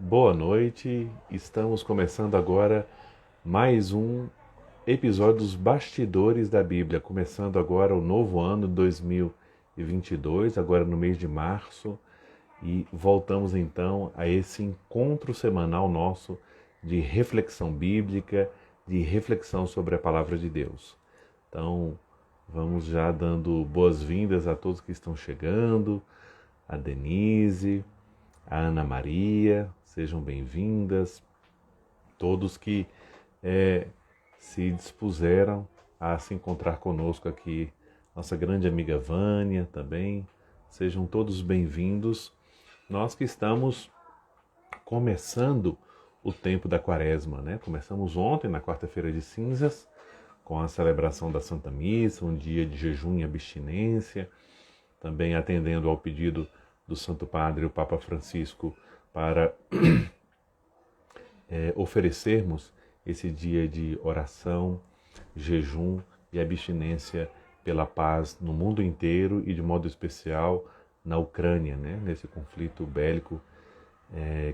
Boa noite, estamos começando agora mais um episódio dos Bastidores da Bíblia, começando agora o novo ano 2022, agora no mês de março, e voltamos então a esse encontro semanal nosso de reflexão bíblica, de reflexão sobre a palavra de Deus. Então, vamos já dando boas-vindas a todos que estão chegando, a Denise, a Ana Maria, sejam bem-vindas, todos que se dispuseram a se encontrar conosco aqui, nossa grande amiga Vânia também, sejam todos bem-vindos. Nós que estamos começando o tempo da Quaresma, né? Começamos ontem, na quarta-feira de cinzas, com a celebração da Santa Missa, um dia de jejum e abstinência, também atendendo ao pedido do Santo Padre, o Papa Francisco, para oferecermos esse dia de oração, jejum e abstinência pela paz no mundo inteiro e de modo especial na Ucrânia, né? Nesse conflito bélico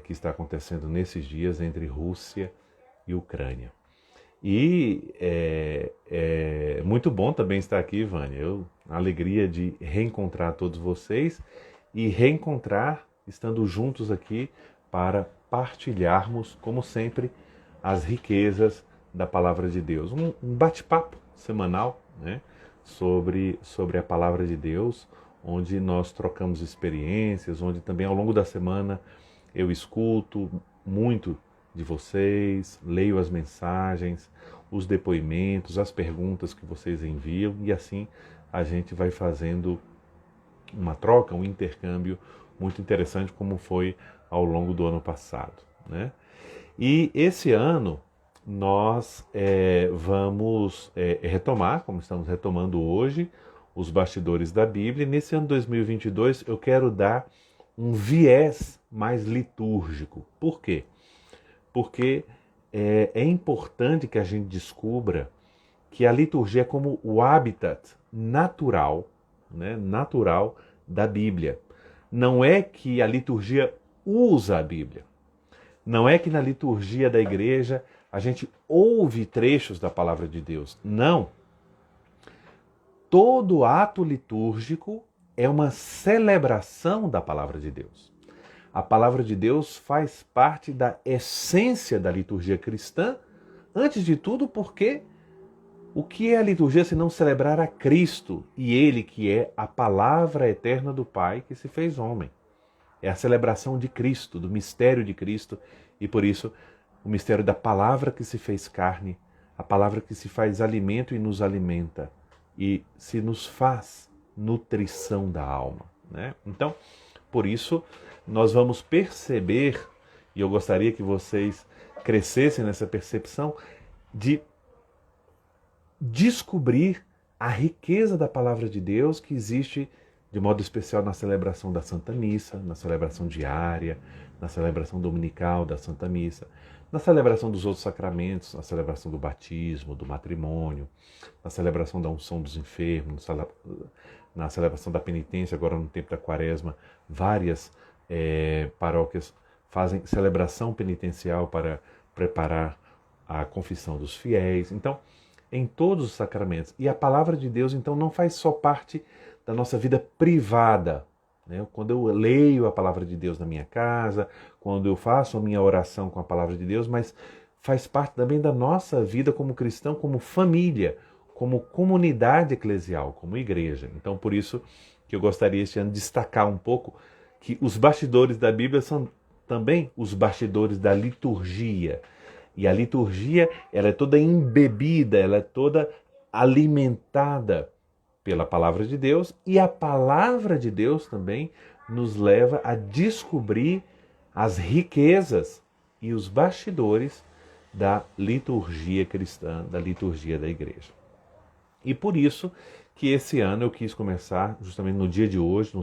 que está acontecendo nesses dias entre Rússia e Ucrânia. E é muito bom também estar aqui, Vânia. A alegria de reencontrar todos vocês e reencontrar estando juntos aqui para partilharmos, como sempre, as riquezas da palavra de Deus. Um bate-papo semanal, né, sobre a palavra de Deus, onde nós trocamos experiências, onde também ao longo da semana eu escuto muito de vocês, leio as mensagens, os depoimentos, as perguntas que vocês enviam e assim a gente vai fazendo uma troca, um intercâmbio muito interessante como foi ao longo do ano passado, né? E esse ano nós vamos retomar, como estamos retomando hoje, os bastidores da Bíblia. E nesse ano 2022 eu quero dar um viés mais litúrgico. Por quê? Porque é importante que a gente descubra que a liturgia é como o habitat natural, né, natural da Bíblia. Não é que a liturgia usa a Bíblia. Não é que na liturgia da igreja a gente ouve trechos da palavra de Deus. Não. Todo ato litúrgico é uma celebração da palavra de Deus. A palavra de Deus faz parte da essência da liturgia cristã, antes de tudo porque o que é a liturgia se não celebrar a Cristo e Ele que é a palavra eterna do Pai que se fez homem? É a celebração de Cristo, do mistério de Cristo e por isso o mistério da palavra que se fez carne, a palavra que se faz alimento e nos alimenta e se nos faz nutrição da alma, né? Então, por isso, nós vamos perceber, e eu gostaria que vocês crescessem nessa percepção, de descobrir a riqueza da palavra de Deus que existe de modo especial na celebração da Santa Missa, na celebração diária, na celebração dominical da Santa Missa, na celebração dos outros sacramentos, na celebração do batismo, do matrimônio, na celebração da unção dos enfermos, na celebração da penitência, agora no tempo da Quaresma, várias paróquias fazem celebração penitencial para preparar a confissão dos fiéis. Então, em todos os sacramentos. E a palavra de Deus, então, não faz só parte da nossa vida privada, né? Quando eu leio a palavra de Deus na minha casa, quando eu faço a minha oração com a palavra de Deus, mas faz parte também da nossa vida como cristão, como família, como comunidade eclesial, como igreja. Então, por isso que eu gostaria este ano de destacar um pouco que os bastidores da Bíblia são também os bastidores da liturgia. E a liturgia, ela é toda embebida, ela é toda alimentada pela palavra de Deus, e a palavra de Deus também nos leva a descobrir as riquezas e os bastidores da liturgia cristã, da liturgia da igreja. E por isso que esse ano eu quis começar justamente no dia de hoje,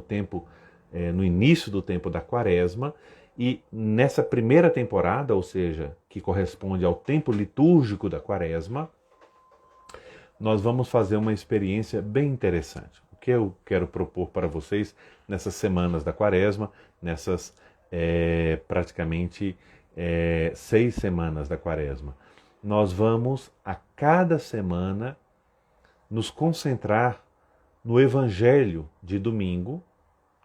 no início do tempo da Quaresma, e nessa primeira temporada, ou seja, que corresponde ao tempo litúrgico da Quaresma, nós vamos fazer uma experiência bem interessante. O que eu quero propor para vocês nessas semanas da Quaresma, nessas praticamente 6 semanas da quaresma. Nós vamos a cada semana nos concentrar no Evangelho de domingo,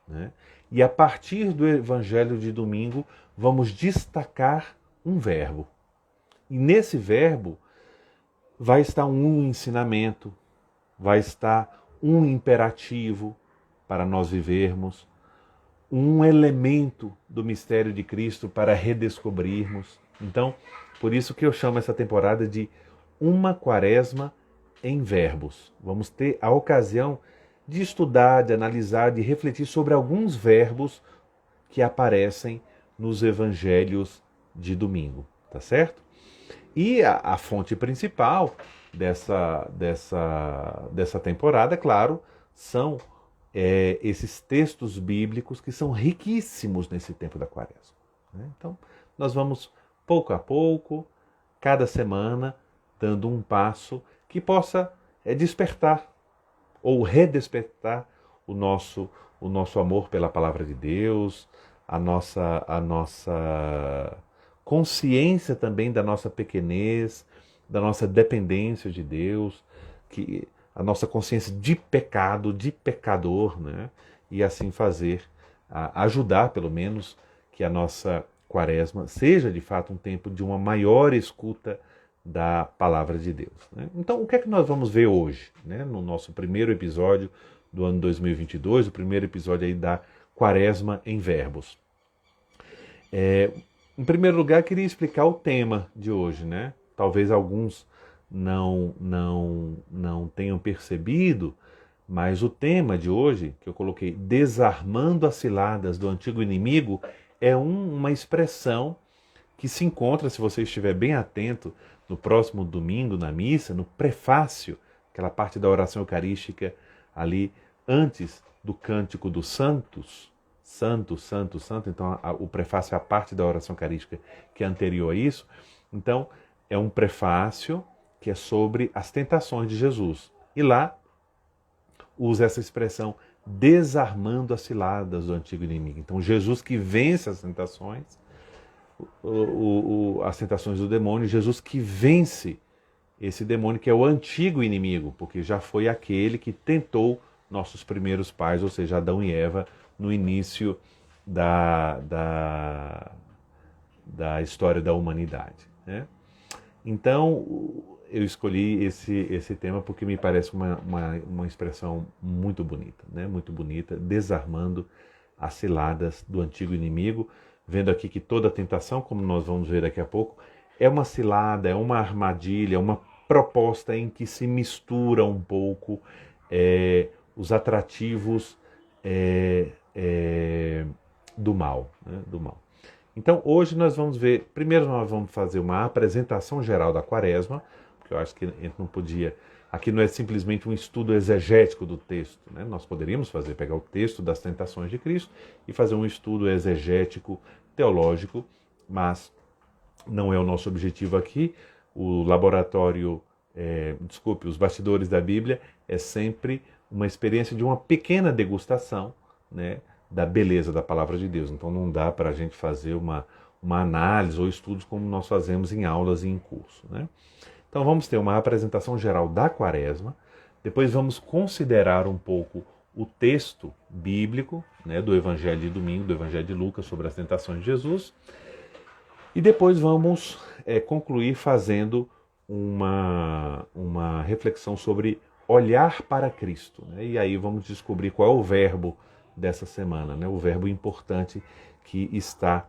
né? E a partir do Evangelho de domingo vamos destacar um verbo. E nesse verbo vai estar um ensinamento, vai estar um imperativo para nós vivermos, um elemento do mistério de Cristo para redescobrirmos. Então, por isso que eu chamo essa temporada de Uma Quaresma em Verbos. Vamos ter a ocasião de estudar, de analisar, de refletir sobre alguns verbos que aparecem nos evangelhos de domingo, tá certo? E a fonte principal dessa temporada, claro, são esses textos bíblicos que são riquíssimos nesse tempo da quaresma, né? Então, nós vamos pouco a pouco, cada semana, dando um passo que possa despertar ou redespertar o nosso amor pela palavra de Deus, a nossa consciência também da nossa pequenez, da nossa dependência de Deus, a nossa consciência de pecado, de pecador, né? E assim ajudar pelo menos que a nossa quaresma seja de fato um tempo de uma maior escuta da palavra de Deus, né? Então, o que é que nós vamos ver hoje, né? No nosso primeiro episódio do ano 2022, o primeiro episódio aí da Quaresma em Verbos. Em primeiro lugar, queria explicar o tema de hoje, né? Talvez alguns não tenham percebido, mas o tema de hoje, que eu coloquei, desarmando as ciladas do antigo inimigo, é uma expressão que se encontra, se você estiver bem atento, no próximo domingo na missa, no prefácio, aquela parte da oração eucarística ali antes do cântico dos santos, santo, santo, santo. Então o prefácio é a parte da oração eucarística que é anterior a isso. Então é um prefácio que é sobre as tentações de Jesus. E lá usa essa expressão desarmando as ciladas do antigo inimigo. Então Jesus que vence as tentações, as tentações do demônio, Jesus que vence esse demônio que é o antigo inimigo, porque já foi aquele que tentou nossos primeiros pais, ou seja, Adão e Eva, no início da história da humanidade, né? Então, eu escolhi esse tema porque me parece uma expressão muito bonita, né? Muito bonita, desarmando as ciladas do antigo inimigo, vendo aqui que toda tentação, como nós vamos ver daqui a pouco, é uma cilada, é uma armadilha, é uma proposta em que se mistura um pouco os atrativos do mal, né? Do mal. Então, hoje nós vamos ver, primeiro nós vamos fazer uma apresentação geral da quaresma, porque eu acho que a gente não podia, aqui não é simplesmente um estudo exegético do texto, né? Nós poderíamos pegar o texto das tentações de Cristo e fazer um estudo exegético, teológico, mas não é o nosso objetivo aqui. O laboratório, os bastidores da Bíblia é sempre uma experiência de uma pequena degustação, né, da beleza da palavra de Deus. Então não dá para a gente fazer uma análise ou estudos como nós fazemos em aulas e em curso, né? Então vamos ter uma apresentação geral da quaresma, depois vamos considerar um pouco o texto bíblico, né, do Evangelho de domingo, do Evangelho de Lucas, sobre as tentações de Jesus, e depois vamos concluir fazendo uma reflexão sobre olhar para Cristo, né? E aí vamos descobrir qual é o verbo dessa semana, né? O verbo importante que está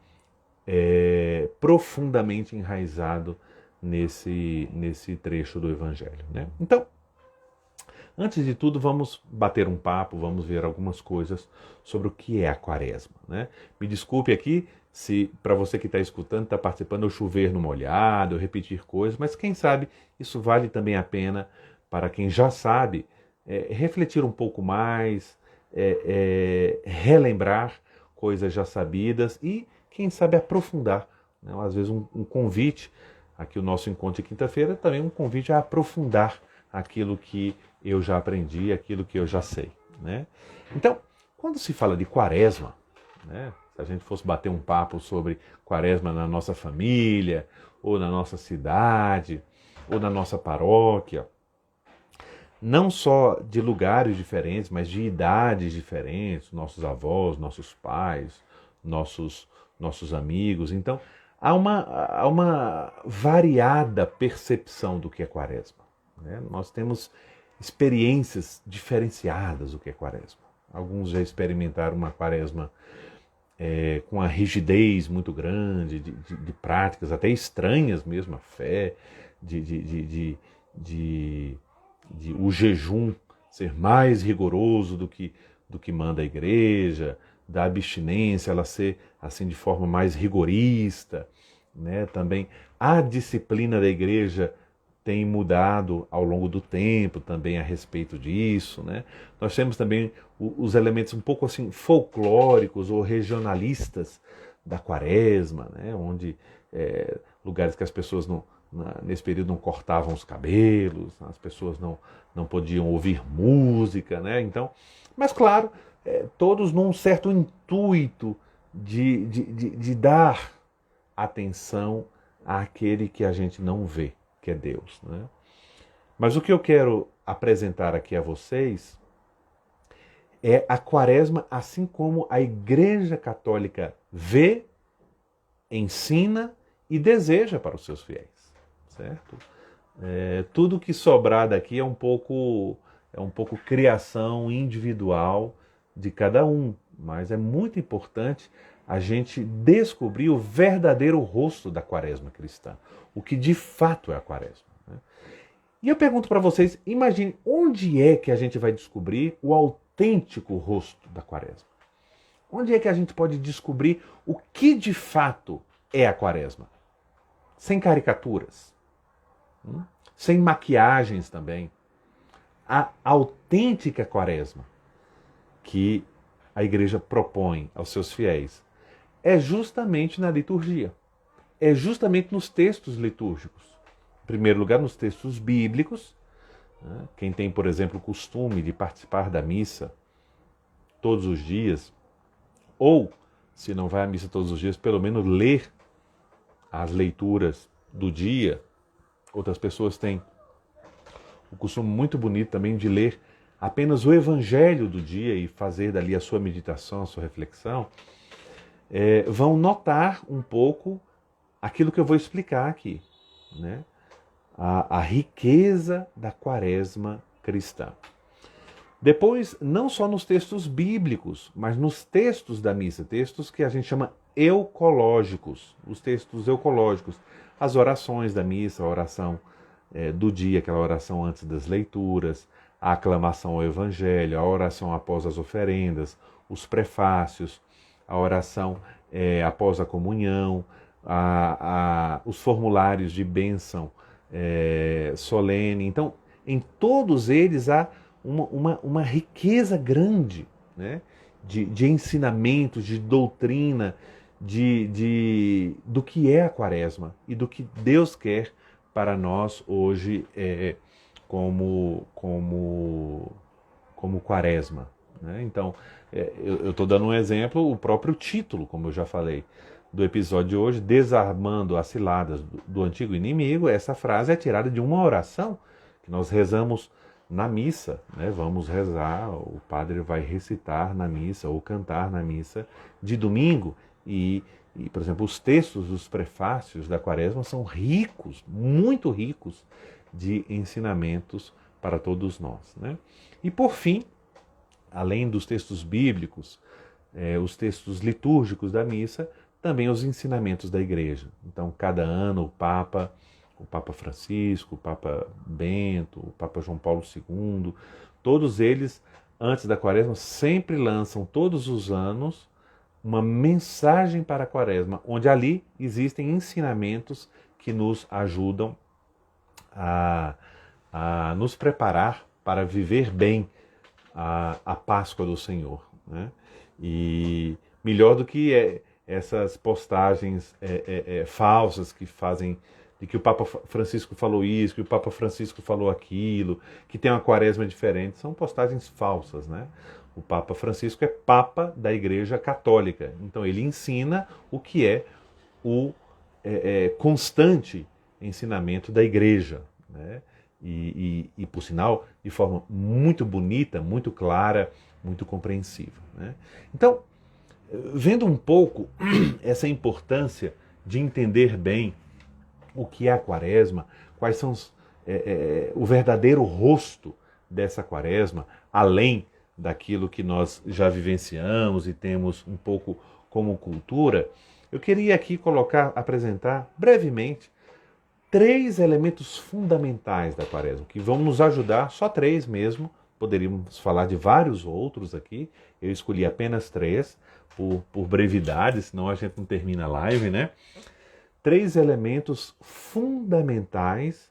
profundamente enraizado nesse trecho do Evangelho, né? Então, antes de tudo, vamos bater um papo, vamos ver algumas coisas sobre o que é a quaresma, né? Me desculpe aqui se para você que está escutando, está participando, eu chover no molhado, eu repetir coisas, mas quem sabe isso vale também a pena para quem já sabe refletir um pouco mais, relembrar coisas já sabidas e, quem sabe, aprofundar, né? Às vezes um convite, aqui o nosso encontro de quinta-feira, também um convite a aprofundar aquilo que eu já aprendi, aquilo que eu já sei, né? Então, quando se fala de quaresma, né, Se a gente fosse bater um papo sobre quaresma na nossa família, ou na nossa cidade, ou na nossa paróquia, não só de lugares diferentes, mas de idades diferentes, nossos avós, nossos pais, nossos amigos. Então, há uma variada percepção do que é quaresma, né? Nós temos experiências diferenciadas do que é quaresma. Alguns já experimentaram uma quaresma com uma rigidez muito grande, de práticas até estranhas mesmo, a fé, de o jejum ser mais rigoroso do que manda a igreja, da abstinência ela ser assim de forma mais rigorista, né? Também a disciplina da igreja tem mudado ao longo do tempo também a respeito disso, né? Nós temos também os elementos um pouco assim folclóricos ou regionalistas da quaresma, né? Onde lugares que as pessoas nesse período não cortavam os cabelos, as pessoas não podiam ouvir música, né? Então, mas claro, todos num certo intuito de dar atenção àquele que a gente não vê, que é Deus, né? Mas o que eu quero apresentar aqui a vocês é a quaresma assim como a Igreja Católica vê, ensina e deseja para os seus fiéis, certo? Tudo que sobrar daqui é um pouco criação individual de cada um, mas é muito importante a gente descobrir o verdadeiro rosto da quaresma cristã, o que de fato é a quaresma, né? E eu pergunto para vocês, imagine onde é que a gente vai descobrir o autêntico rosto da quaresma? Onde é que a gente pode descobrir o que de fato é a quaresma? Sem caricaturas, sem maquiagens também. A autêntica quaresma que a igreja propõe aos seus fiéis é justamente na liturgia, é justamente nos textos litúrgicos. Em primeiro lugar, nos textos bíblicos, né? Quem tem, por exemplo, o costume de participar da missa todos os dias, ou, se não vai à missa todos os dias, pelo menos ler as leituras do dia. Outras pessoas têm o costume muito bonito também de ler apenas o evangelho do dia e fazer dali a sua meditação, a sua reflexão, vão notar um pouco aquilo que eu vou explicar aqui, né? A riqueza da quaresma cristã. Depois, não só nos textos bíblicos, mas nos textos da missa, textos que a gente chama eucológicos, os textos eucológicos, as orações da missa, a oração do dia, aquela oração antes das leituras, a aclamação ao evangelho, a oração após as oferendas, os prefácios, a oração após a comunhão, os formulários de bênção solene. Então, em todos eles há uma riqueza grande, né? de ensinamentos, de doutrina, do que é a quaresma e do que Deus quer para nós hoje como quaresma, né? Então, eu estou dando um exemplo, o próprio título, como eu já falei, do episódio de hoje, Desarmando as Ciladas do Antigo Inimigo. Essa frase é tirada de uma oração que nós rezamos na missa, né? Vamos rezar, o padre vai recitar na missa ou cantar na missa de domingo e, por exemplo, os textos dos prefácios da quaresma são ricos, muito ricos de ensinamentos para todos nós, né? E por fim, além dos textos bíblicos, os textos litúrgicos da missa, também os ensinamentos da igreja. Então, cada ano o Papa Francisco, o Papa Bento, o Papa João Paulo II, todos eles, antes da quaresma, sempre lançam, todos os anos, uma mensagem para a quaresma, onde ali existem ensinamentos que nos ajudam a nos preparar para viver bem a Páscoa do Senhor, né? E melhor do que essas postagens falsas que fazem de que o Papa Francisco falou isso, que o Papa Francisco falou aquilo, que tem uma quaresma diferente, são postagens falsas, né? O Papa Francisco é Papa da Igreja Católica, então ele ensina o que é o constante ensinamento da Igreja, né? E, por sinal, de forma muito bonita, muito clara, muito compreensível, né? Então, vendo um pouco essa importância de entender bem o que é a quaresma, quais são o verdadeiro rosto dessa quaresma, além daquilo que nós já vivenciamos e temos um pouco como cultura, eu queria aqui apresentar brevemente 3 elementos fundamentais da quaresma, que vão nos ajudar, só 3 mesmo, poderíamos falar de vários outros aqui, eu escolhi apenas 3, por brevidade, senão a gente não termina a live, né? 3 elementos fundamentais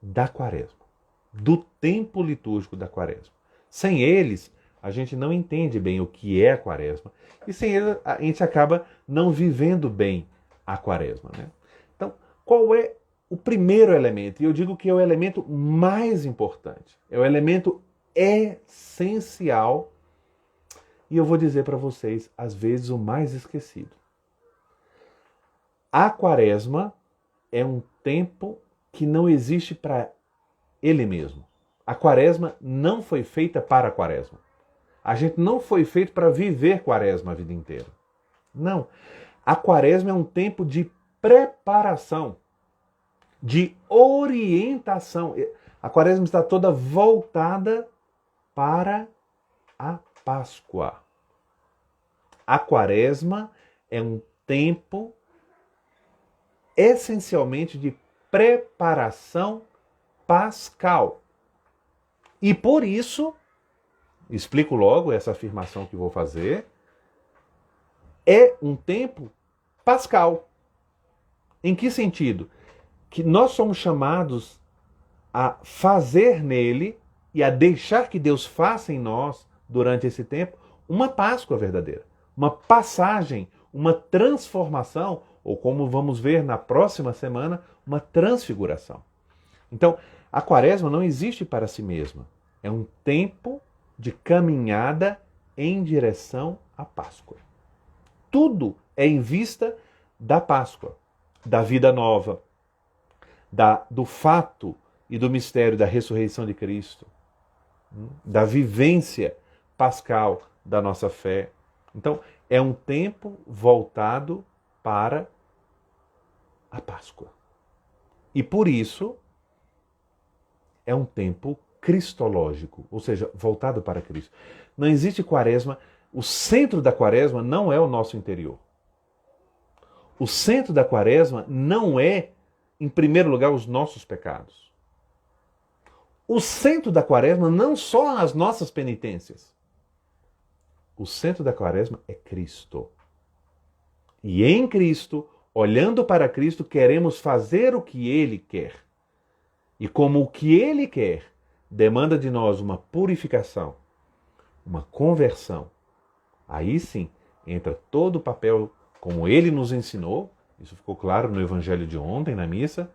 da quaresma, do tempo litúrgico da quaresma. Sem eles, a gente não entende bem o que é a quaresma, e sem eles a gente acaba não vivendo bem a quaresma, né? Então, qual é o primeiro elemento? E eu digo que é o elemento mais importante, é o elemento essencial, e eu vou dizer para vocês, às vezes, o mais esquecido. A quaresma é um tempo que não existe para ele mesmo. A quaresma não foi feita para a quaresma. A gente não foi feito para viver quaresma a vida inteira. Não. A quaresma é um tempo de preparação, de orientação. A quaresma está toda voltada para a Páscoa. A quaresma é um tempo essencialmente de preparação pascal. E por isso, explico logo essa afirmação que vou fazer, é um tempo pascal. Em que sentido? Que nós somos chamados a fazer nele e a deixar que Deus faça em nós, durante esse tempo, uma Páscoa verdadeira. Uma passagem, uma transformação, ou como vamos ver na próxima semana, uma transfiguração. Então, a quaresma não existe para si mesma. É um tempo de caminhada em direção à Páscoa. Tudo é em vista da Páscoa, da vida nova, do fato e do mistério da ressurreição de Cristo, da vivência pascal da nossa fé. Então, é um tempo voltado para a Páscoa. E por isso, é um tempo cristológico, ou seja, voltado para Cristo. Não existe quaresma, o centro da quaresma não é o nosso interior. O centro da quaresma não é, em primeiro lugar, os nossos pecados. O centro da quaresma não são as nossas penitências. O centro da quaresma é Cristo. E em Cristo, olhando para Cristo, queremos fazer o que Ele quer. E como o que Ele quer demanda de nós uma purificação, uma conversão, aí sim entra todo o papel como Ele nos ensinou, isso ficou claro no Evangelho de ontem, na missa,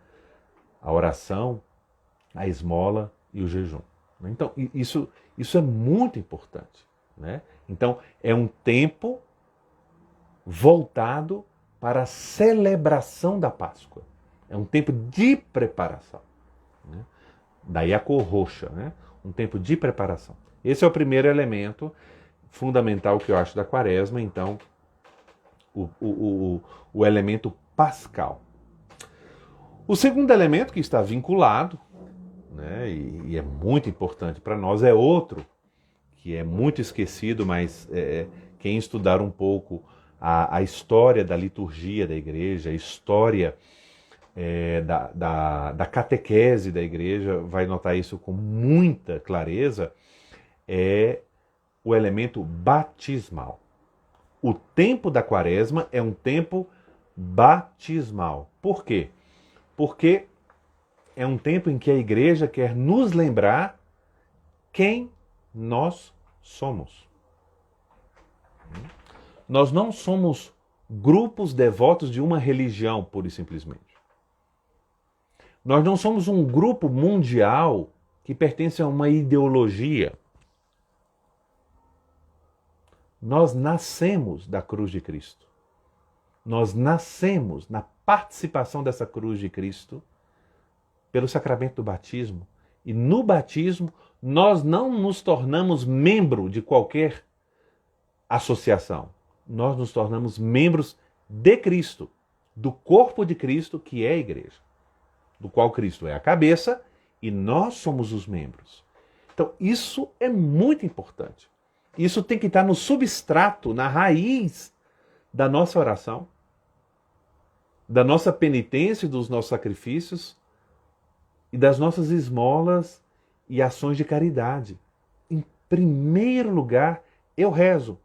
a oração, a esmola e o jejum. Então, isso é muito importante, né? Então, é um tempo voltado para a celebração da Páscoa. É um tempo de preparação, né? Daí a cor roxa, né? Um tempo de preparação. Esse é o primeiro elemento fundamental que eu acho da quaresma, então, o elemento pascal. O segundo elemento que está vinculado, né, e é muito importante para nós, é outro, que é muito esquecido, mas quem estudar um pouco a história da liturgia da igreja, a história da catequese da igreja, vai notar isso com muita clareza, é o elemento batismal. O tempo da quaresma é um tempo batismal. Por quê? Porque é um tempo em que a igreja quer nos lembrar quem nós somos. Nós não somos grupos devotos de uma religião, pura e simplesmente. Nós não somos um grupo mundial que pertence a uma ideologia. Nós nascemos da cruz de Cristo. Nós nascemos na participação dessa cruz de Cristo pelo sacramento do batismo. E no batismo, nós não nos tornamos membro de qualquer associação. Nós nos tornamos membros de Cristo, do corpo de Cristo, que é a igreja, do qual Cristo é a cabeça e nós somos os membros. Então, isso é muito importante. Isso tem que estar no substrato, na raiz da nossa oração, da nossa penitência e dos nossos sacrifícios e das nossas esmolas e ações de caridade. Em primeiro lugar, eu rezo.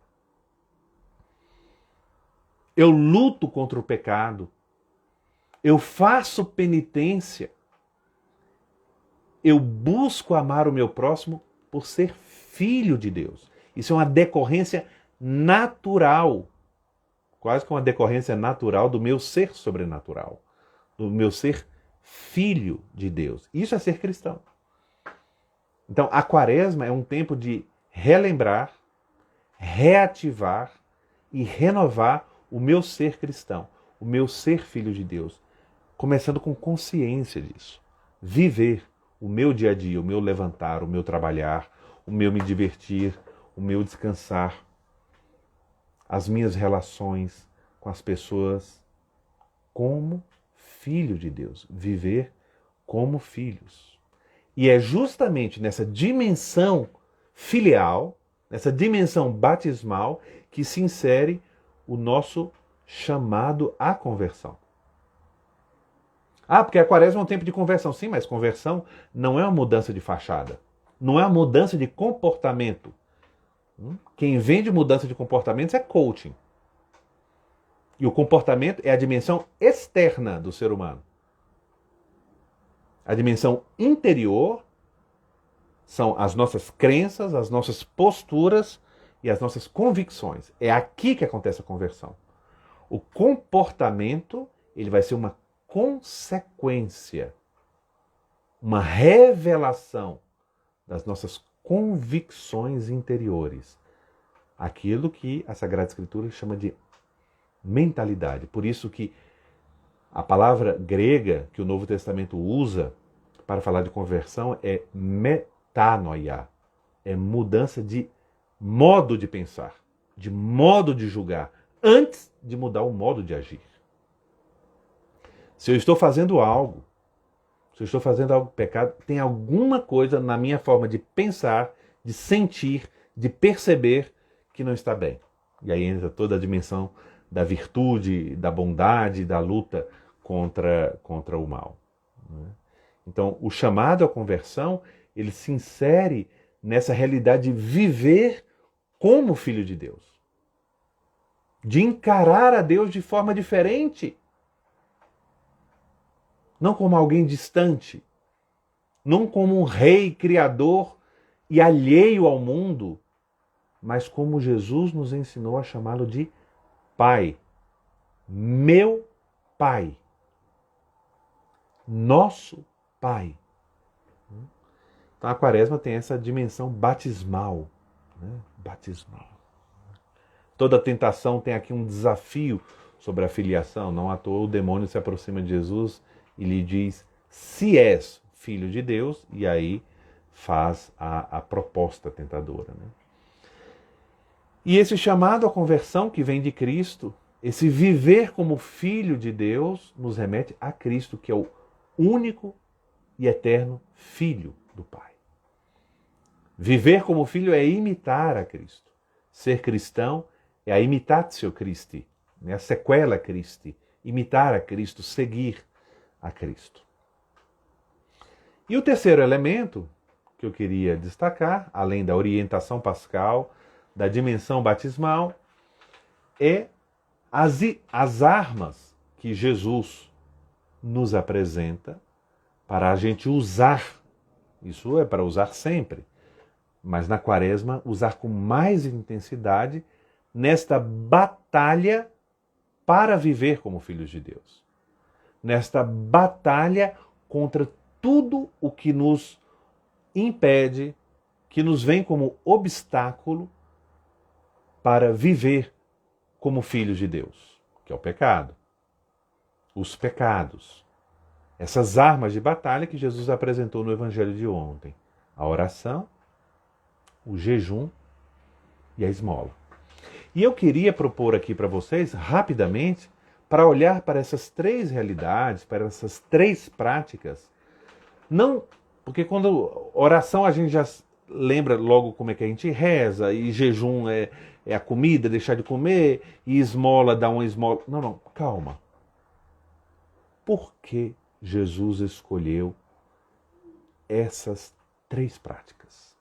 Eu luto contra o pecado. Eu faço penitência. Eu busco amar o meu próximo por ser filho de Deus. Isso é uma decorrência natural, quase que uma decorrência natural do meu ser sobrenatural, do meu ser filho de Deus. Isso é ser cristão. Então, a Quaresma é um tempo de relembrar, reativar e renovar o meu ser cristão, o meu ser filho de Deus, começando com consciência disso. Viver o meu dia a dia, o meu levantar, o meu trabalhar, o meu me divertir, o meu descansar, as minhas relações com as pessoas como filho de Deus, viver como filhos. E é justamente nessa dimensão filial, nessa dimensão batismal, que se insere o nosso chamado à conversão. Ah, porque a Quaresma é um tempo de conversão. Sim, mas conversão não é uma mudança de fachada. Não é uma mudança de comportamento. Quem vende mudança de comportamentos é coaching. E o comportamento é a dimensão externa do ser humano. A dimensão interior são as nossas crenças, as nossas posturas e as nossas convicções. É aqui que acontece a conversão. O comportamento, ele vai ser uma consequência, uma revelação das nossas convicções interiores. Aquilo que a Sagrada Escritura chama de mentalidade. Por isso que a palavra grega que o Novo Testamento usa para falar de conversão é metanoia. É mudança de modo de pensar, de modo de julgar, antes de mudar o modo de agir. Se eu estou fazendo algo, pecado, tem alguma coisa na minha forma de pensar, de sentir, de perceber que não está bem. E aí entra toda a dimensão da virtude, da bondade, da luta contra o mal. Então, o chamado à conversão, ele se insere nessa realidade de viver como filho de Deus. De encarar a Deus de forma diferente. Não como alguém distante. Não como um rei criador e alheio ao mundo, mas como Jesus nos ensinou a chamá-lo de Pai. Meu Pai. Nosso Pai. Então a Quaresma tem essa dimensão batismal. Batismal. Toda tentação tem aqui um desafio sobre a filiação. Não à toa o demônio se aproxima de Jesus e lhe diz: se és filho de Deus, e aí faz a proposta tentadora. E esse chamado à conversão que vem de Cristo, esse viver como filho de Deus, nos remete a Cristo, que é o único e eterno Filho do Pai. Viver como filho é imitar a Cristo. Ser cristão é a imitatio Christi, a sequela Christi, imitar a Cristo, seguir a Cristo. E o terceiro elemento que eu queria destacar, além da orientação pascal, da dimensão batismal, é as armas que Jesus nos apresenta para a gente usar. Isso é para usar sempre, mas na Quaresma usar com mais intensidade nesta batalha para viver como filhos de Deus. Nesta batalha contra tudo o que nos impede, que nos vem como obstáculo para viver como filhos de Deus, que é o pecado, os pecados, essas armas de batalha que Jesus apresentou no Evangelho de ontem, a oração, o jejum e a esmola. E eu queria propor aqui para vocês, rapidamente, para olhar para essas três realidades, para essas três práticas, não, porque quando oração a gente já lembra logo como é que a gente reza, e jejum é a comida, deixar de comer, e esmola dá uma esmola. Não, calma. Por que Jesus escolheu essas três práticas?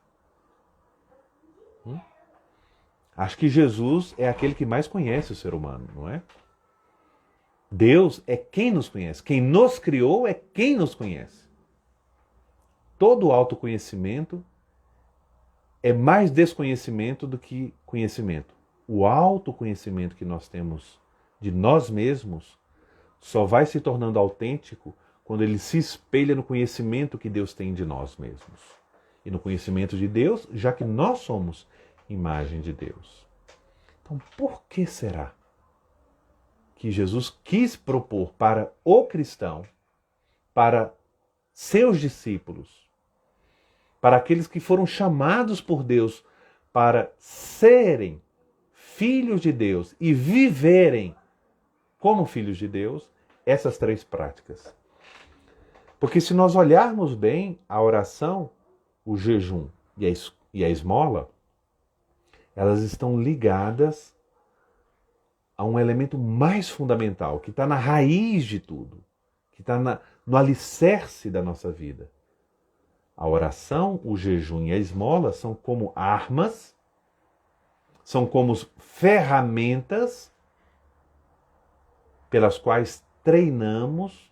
Acho que Jesus é aquele que mais conhece o ser humano, não é? Deus é quem nos conhece. Quem nos criou é quem nos conhece. Todo autoconhecimento é mais desconhecimento do que conhecimento. O autoconhecimento que nós temos de nós mesmos só vai se tornando autêntico quando ele se espelha no conhecimento que Deus tem de nós mesmos. E no conhecimento de Deus, já que nós somos imagem de Deus. Então, por que será que Jesus quis propor para o cristão, para seus discípulos, para aqueles que foram chamados por Deus para serem filhos de Deus e viverem como filhos de Deus, essas três práticas? Porque se nós olharmos bem a oração, o jejum e a esmola, elas estão ligadas a um elemento mais fundamental, que está na raiz de tudo, que está no alicerce da nossa vida. A oração, o jejum e a esmola são como armas, são como ferramentas pelas quais treinamos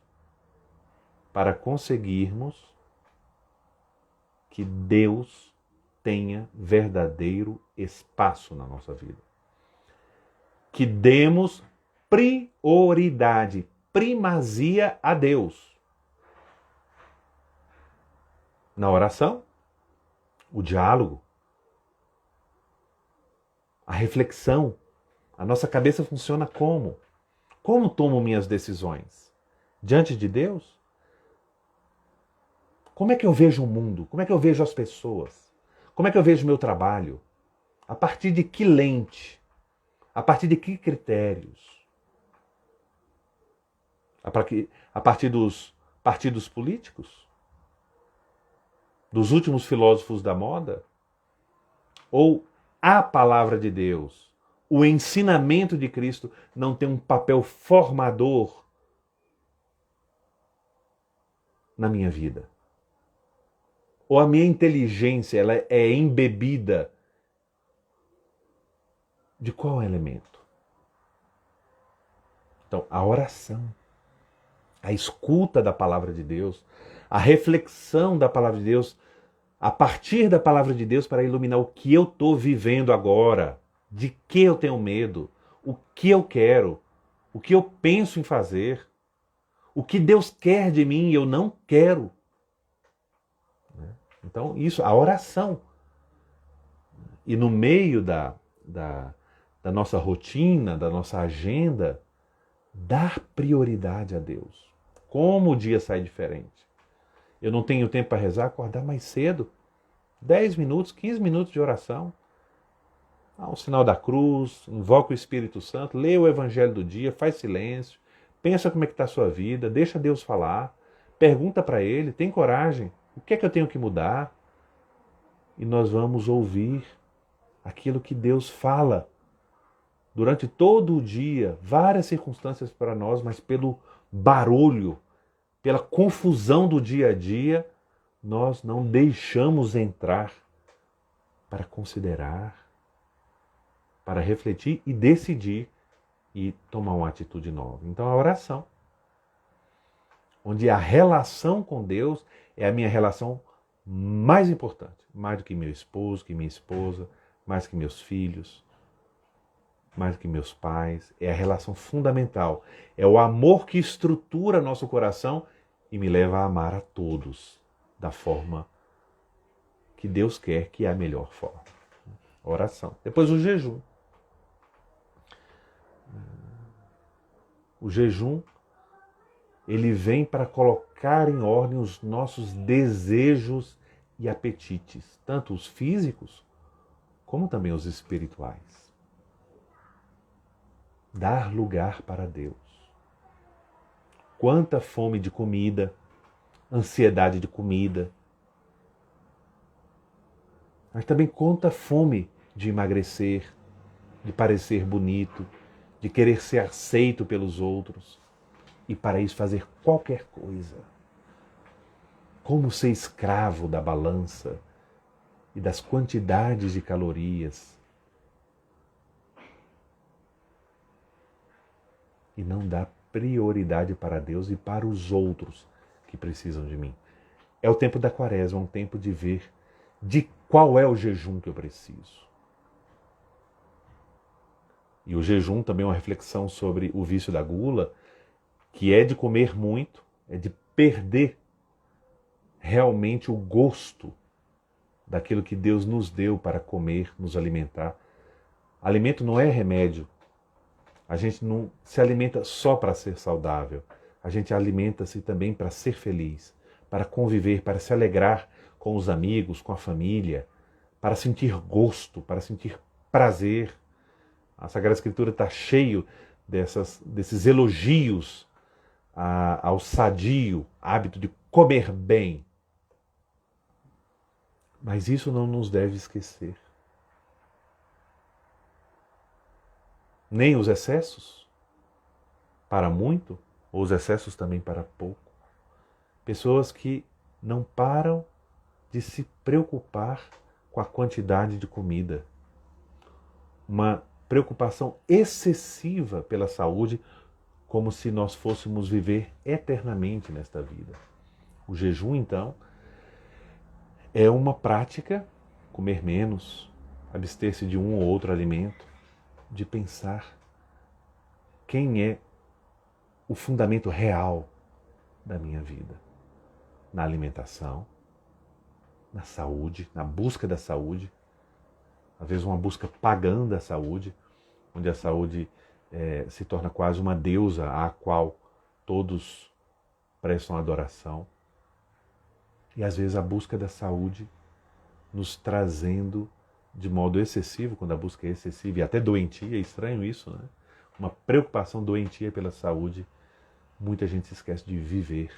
para conseguirmos que Deus tenha verdadeiro espaço na nossa vida. Que demos prioridade, primazia a Deus. Na oração, o diálogo, a reflexão. A nossa cabeça funciona como? Como tomo minhas decisões? Diante de Deus? Como é que eu vejo o mundo? Como é que eu vejo as pessoas? Como é que eu vejo o meu trabalho? A partir de que lente? A partir de que critérios? A partir dos partidos políticos? Dos últimos filósofos da moda? Ou a palavra de Deus, o ensinamento de Cristo não tem um papel formador na minha vida? Ou a minha inteligência ela é embebida de qual elemento? Então, a oração, a escuta da palavra de Deus, a reflexão da palavra de Deus, a partir da palavra de Deus para iluminar o que eu estou vivendo agora, de que eu tenho medo, o que eu quero, o que eu penso em fazer, o que Deus quer de mim e eu não quero. Então, isso, a oração. E no meio da nossa rotina, da nossa agenda, dar prioridade a Deus. Como o dia sai diferente. Eu não tenho tempo para rezar, acordar mais cedo. 10 minutos, 15 minutos de oração. O sinal da cruz, invoca o Espírito Santo, lê o Evangelho do dia, faz silêncio, pensa como é que está a sua vida, deixa Deus falar, pergunta para Ele, tem coragem, o que é que eu tenho que mudar? E nós vamos ouvir aquilo que Deus fala durante todo o dia, várias circunstâncias para nós, mas pelo barulho, pela confusão do dia a dia, nós não deixamos entrar para considerar, para refletir e decidir e tomar uma atitude nova. Então a oração, onde a relação com Deus é a minha relação mais importante, mais do que meu esposo, que minha esposa, mais que meus filhos, mais do que meus pais, é a relação fundamental, é o amor que estrutura nosso coração e me leva a amar a todos da forma que Deus quer, que é a melhor forma. Oração. Depois o jejum. O jejum, ele vem para colocar em ordem os nossos desejos e apetites, tanto os físicos como também os espirituais. Dar lugar para Deus. Quanta fome de comida, ansiedade de comida, mas também quanta fome de emagrecer, de parecer bonito, de querer ser aceito pelos outros e para isso fazer qualquer coisa. Como ser escravo da balança e das quantidades de calorias e não dar prioridade para Deus e para os outros que precisam de mim. É o tempo da Quaresma, um tempo de ver de qual é o jejum que eu preciso. E o jejum também é uma reflexão sobre o vício da gula, que é de comer muito, é de perder realmente o gosto daquilo que Deus nos deu para comer, nos alimentar. Alimento não é remédio. A gente não se alimenta só para ser saudável. A gente alimenta-se também para ser feliz, para conviver, para se alegrar com os amigos, com a família, para sentir gosto, para sentir prazer. A Sagrada Escritura está cheio desses elogios ao sadio, hábito de comer bem. Mas isso não nos deve esquecer. Nem os excessos, para muito, ou os excessos também para pouco. Pessoas que não param de se preocupar com a quantidade de comida. Uma preocupação excessiva pela saúde, como se nós fôssemos viver eternamente nesta vida. O jejum, então, é uma prática, comer menos, abster-se de um ou outro alimento, de pensar quem é o fundamento real da minha vida. Na alimentação, na saúde, na busca da saúde, às vezes uma busca pagã da saúde, onde a saúde se torna quase uma deusa à qual todos prestam adoração. E às vezes a busca da saúde nos trazendo de modo excessivo, quando a busca é excessiva e até doentia, é estranho isso, né? Uma preocupação doentia pela saúde, muita gente se esquece de viver,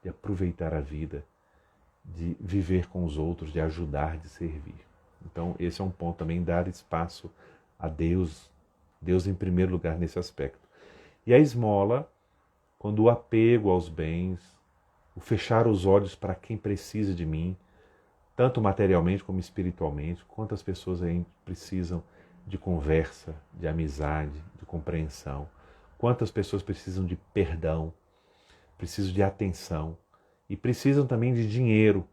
de aproveitar a vida, de viver com os outros, de ajudar, de servir. Então esse é um ponto também, dar espaço a Deus, Deus em primeiro lugar nesse aspecto. E a esmola, quando o apego aos bens, o fechar os olhos para quem precisa de mim, tanto materialmente como espiritualmente, quantas pessoas aí precisam de conversa, de amizade, de compreensão, quantas pessoas precisam de perdão, precisam de atenção e precisam também de dinheiro,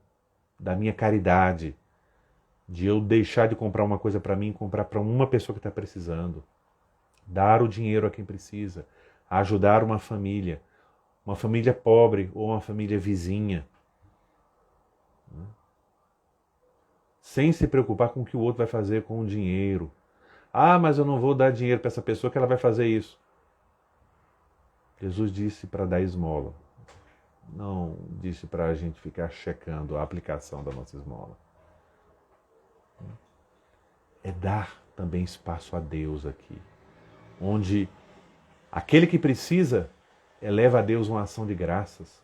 da minha caridade, de eu deixar de comprar uma coisa para mim e comprar para uma pessoa que está precisando, dar o dinheiro a quem precisa, ajudar uma família pobre ou uma família vizinha, sem se preocupar com o que o outro vai fazer com o dinheiro. Ah, mas eu não vou dar dinheiro para essa pessoa que ela vai fazer isso. Jesus disse para dar esmola. Não disse para a gente ficar checando a aplicação da nossa esmola. É dar também espaço a Deus aqui, onde aquele que precisa eleva a Deus uma ação de graças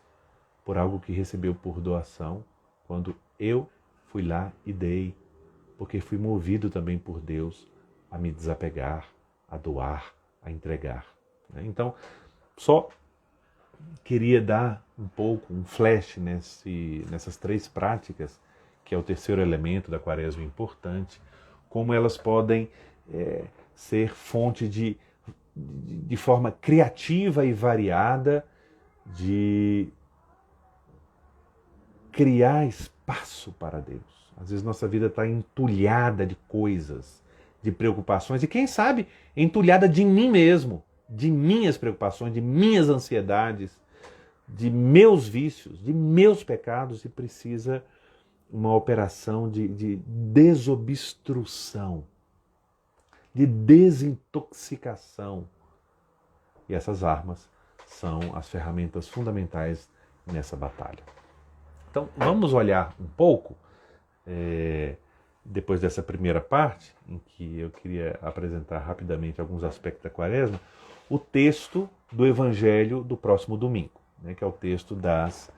por algo que recebeu por doação, quando eu fui lá e dei, porque fui movido também por Deus a me desapegar, a doar, a entregar. Então, só queria dar um pouco, um flash nessas três práticas, que é o terceiro elemento da Quaresma importante, como elas podem ser fonte de forma criativa e variada de criar espaço para Deus. Às vezes nossa vida está entulhada de coisas, de preocupações, e quem sabe entulhada de mim mesmo, de minhas preocupações, de minhas ansiedades, de meus vícios, de meus pecados, e precisa uma operação de desobstrução, de desintoxicação. E essas armas são as ferramentas fundamentais nessa batalha. Então, vamos olhar um pouco, depois dessa primeira parte, em que eu queria apresentar rapidamente alguns aspectos da Quaresma, o texto do Evangelho do próximo domingo, né, que é o texto das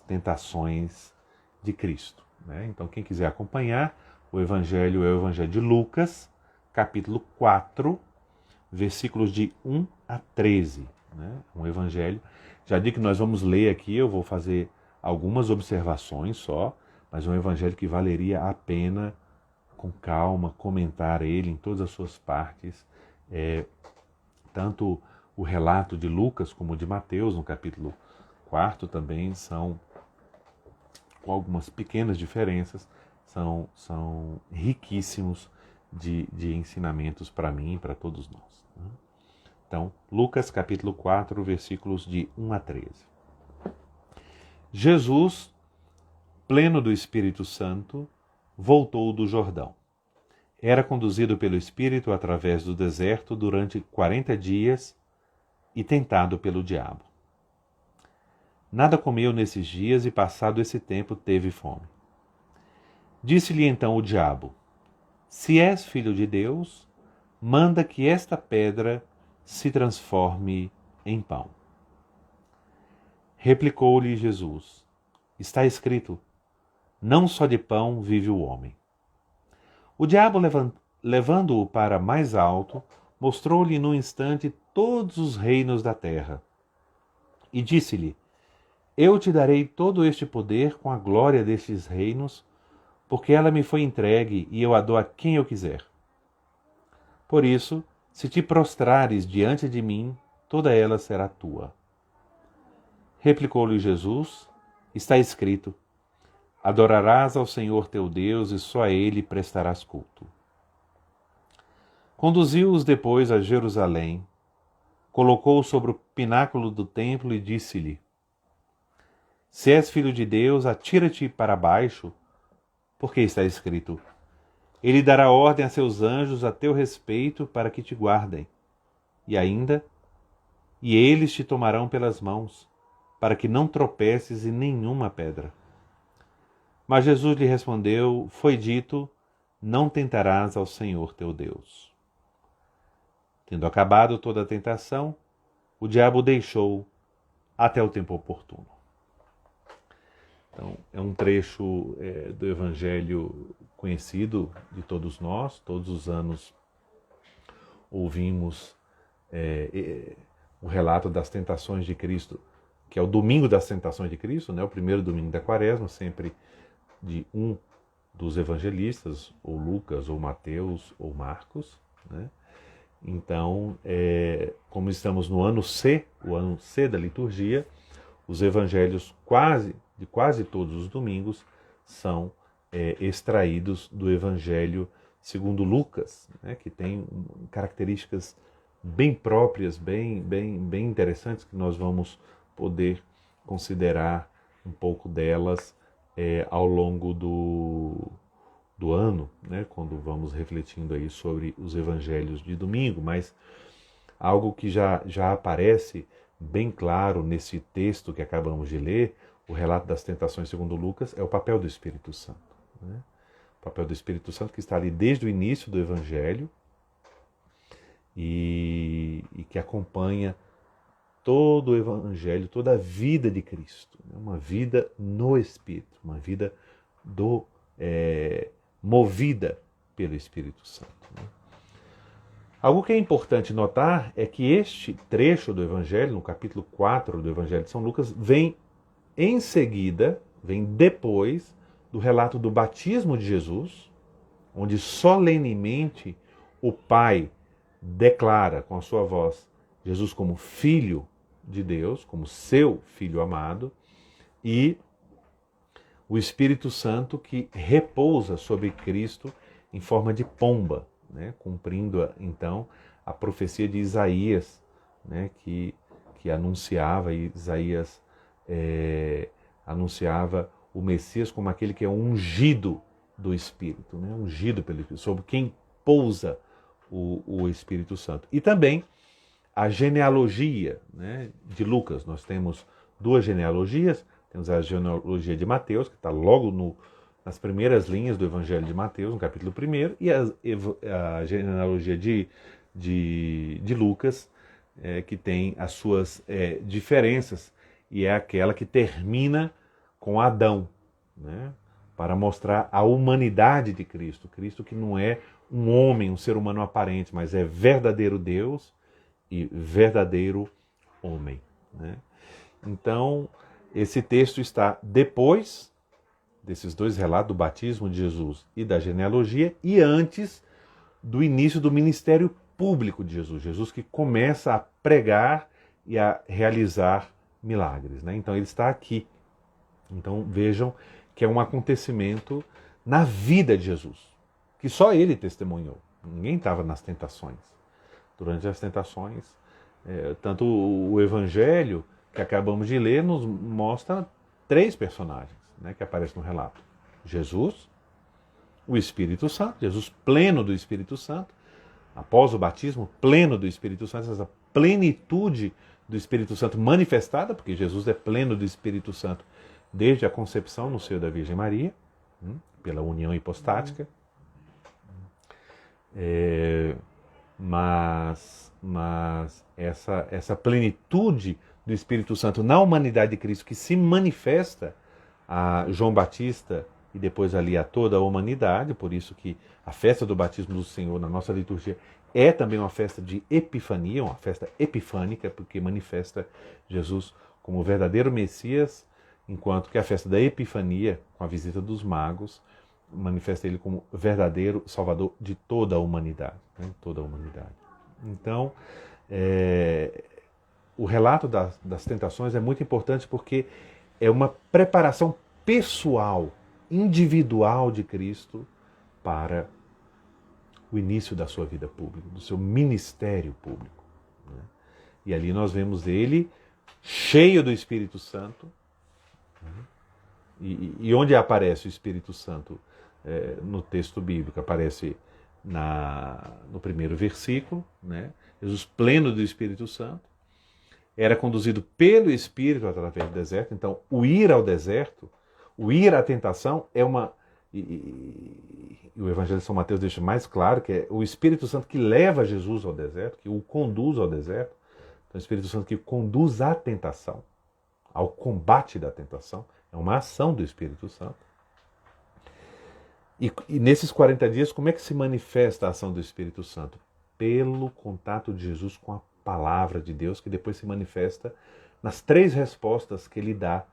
tentações de Cristo. Né? Então, quem quiser acompanhar, o Evangelho é o Evangelho de Lucas, capítulo 4, versículos de 1 a 13. Né? Um Evangelho. Já digo que nós vamos ler aqui, eu vou fazer algumas observações só, mas é um Evangelho que valeria a pena, com calma, comentar ele em todas as suas partes. Tanto o relato de Lucas como o de Mateus, no capítulo 4, também são, com algumas pequenas diferenças, são riquíssimos de ensinamentos para mim e para todos nós. Né? Então, Lucas capítulo 4, versículos de 1 a 13. Jesus, pleno do Espírito Santo, voltou do Jordão. Era conduzido pelo Espírito através do deserto durante 40 dias e tentado pelo diabo. Nada comeu nesses dias e, passado esse tempo, teve fome. Disse-lhe então o diabo: Se és filho de Deus, manda que esta pedra se transforme em pão. Replicou-lhe Jesus: Está escrito, não só de pão vive o homem. O diabo, levando-o para mais alto, mostrou-lhe num instante todos os reinos da terra. E disse-lhe: Eu te darei todo este poder com a glória destes reinos, porque ela me foi entregue e eu a dou a quem eu quiser. Por isso, se te prostrares diante de mim, toda ela será tua. Replicou-lhe Jesus: Está escrito, adorarás ao Senhor teu Deus e só a Ele prestarás culto. Conduziu-os depois a Jerusalém, colocou-o sobre o pináculo do templo e disse-lhe: Se és filho de Deus, atira-te para baixo, porque está escrito, Ele dará ordem a seus anjos a teu respeito para que te guardem. E ainda, e eles te tomarão pelas mãos, para que não tropeces em nenhuma pedra. Mas Jesus lhe respondeu: Foi dito, não tentarás ao Senhor teu Deus. Tendo acabado toda a tentação, o diabo o deixou até o tempo oportuno. Então, é um trecho do Evangelho conhecido de todos nós. Todos os anos ouvimos o relato das tentações de Cristo, que é o domingo das tentações de Cristo, né? O primeiro domingo da Quaresma, sempre de um dos evangelistas, ou Lucas, ou Mateus, ou Marcos. Né? Então, como estamos no ano C, o ano C da liturgia, os evangelhos de quase todos os domingos são extraídos do Evangelho segundo Lucas, né, que tem características bem próprias, bem interessantes, que nós vamos poder considerar um pouco delas ao longo do ano, né, quando vamos refletindo aí sobre os evangelhos de domingo. Mas algo que já aparece bem claro nesse texto que acabamos de ler, o relato das tentações segundo Lucas, é o papel do Espírito Santo. Né? O papel do Espírito Santo que está ali desde o início do Evangelho e que acompanha todo o Evangelho, toda a vida de Cristo. Né? Uma vida no Espírito, uma vida movida pelo Espírito Santo. Né? Algo que é importante notar é que este trecho do Evangelho, no capítulo 4 do Evangelho de São Lucas, vem em seguida, vem depois do relato do batismo de Jesus, onde solenemente o Pai declara com a sua voz Jesus como Filho de Deus, como seu Filho amado, e o Espírito Santo que repousa sobre Cristo em forma de pomba, né, cumprindo então a profecia de Isaías, né, que que anunciava, e Isaías anunciava o Messias como aquele que é ungido do Espírito, né? Ungido pelo Espírito, sobre quem pousa o Espírito Santo. E também a genealogia, né, de Lucas. Nós temos duas genealogias. Temos a genealogia de Mateus, que está logo nas primeiras linhas do Evangelho de Mateus, no capítulo 1, e a genealogia de Lucas, que tem as suas diferenças, e é aquela que termina com Adão, né, para mostrar a humanidade de Cristo. Cristo que não é um homem, um ser humano aparente, mas é verdadeiro Deus e verdadeiro homem, né? Então, esse texto está depois desses dois relatos, do batismo de Jesus e da genealogia, e antes do início do ministério público de Jesus. Jesus que começa a pregar e a realizar milagres, né? Então ele está aqui. Então vejam que é um acontecimento na vida de Jesus, que só ele testemunhou. Ninguém estava nas tentações. Durante as tentações, tanto o Evangelho que acabamos de ler nos mostra três personagens, né, que aparecem no relato. Jesus, o Espírito Santo, Jesus pleno do Espírito Santo, após o batismo, pleno do Espírito Santo, essa plenitude do Espírito Santo manifestada, porque Jesus é pleno do Espírito Santo desde a concepção no seio da Virgem Maria, pela união hipostática. Mas essa plenitude do Espírito Santo na humanidade de Cristo, que se manifesta a João Batista e depois ali a toda a humanidade, por isso que a festa do batismo do Senhor na nossa liturgia é também uma festa de epifania, uma festa epifânica, porque manifesta Jesus como o verdadeiro Messias, enquanto que a festa da Epifania, com a visita dos magos, manifesta ele como verdadeiro Salvador de toda a humanidade, né? Toda a humanidade. Então, o relato das tentações é muito importante porque é uma preparação pessoal, individual de Cristo para o início da sua vida pública, do seu ministério público, né? E ali nós vemos ele cheio do Espírito Santo. E onde aparece o Espírito Santo no texto bíblico? Aparece no primeiro versículo, né? Jesus pleno do Espírito Santo, era conduzido pelo Espírito através do deserto. Então, o ir ao deserto, o ir à tentação é uma... E o Evangelho de São Mateus deixa mais claro que é o Espírito Santo que leva Jesus ao deserto, que o conduz ao deserto. Então, o Espírito Santo que conduz à tentação, ao combate da tentação. É uma ação do Espírito Santo. E nesses 40 dias, como é que se manifesta a ação do Espírito Santo? Pelo contato de Jesus com a palavra de Deus, que depois se manifesta nas três respostas que ele dá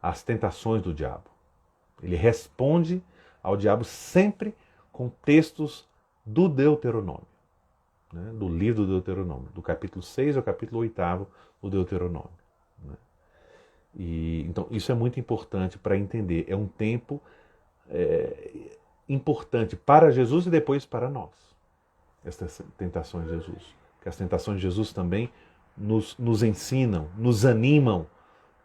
às tentações do diabo. Ele responde ao diabo sempre com textos do Deuteronômio, né? Do livro do Deuteronômio, do capítulo 6 ao capítulo 8 do Deuteronômio, né? Então, isso é muito importante para entender. É um tempo importante para Jesus e depois para nós, essas tentações de Jesus. Porque as tentações de Jesus também nos ensinam, nos animam,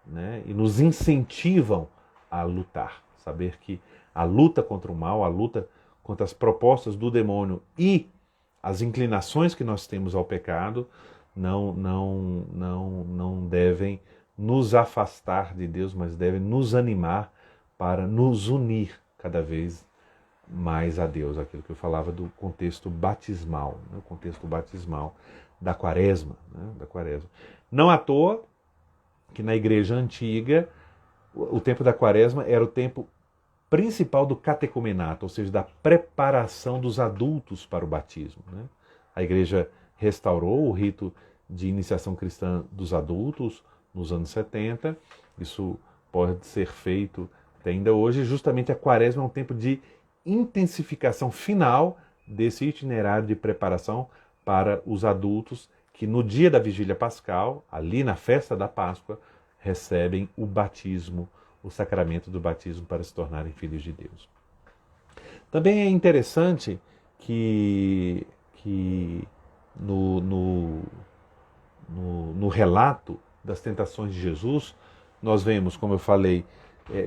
né? E nos incentivam a lutar. Saber que a luta contra o mal, a luta contra as propostas do demônio e as inclinações que nós temos ao pecado não devem nos afastar de Deus, mas devem nos animar para nos unir cada vez mais a Deus. Aquilo que eu falava do contexto batismal, né? O contexto batismal da quaresma, né? Da quaresma. Não à toa que na igreja antiga o tempo da quaresma era o tempo principal do catecumenato, ou seja, da preparação dos adultos para o batismo, né? A igreja restaurou o rito de iniciação cristã dos adultos nos anos 70, isso pode ser feito até ainda hoje. Justamente a quaresma é um tempo de intensificação final desse itinerário de preparação para os adultos que no dia da vigília pascal, ali na festa da Páscoa, recebem o batismo, o sacramento do batismo para se tornarem filhos de Deus. Também é interessante que no relato das tentações de Jesus, nós vemos, como eu falei,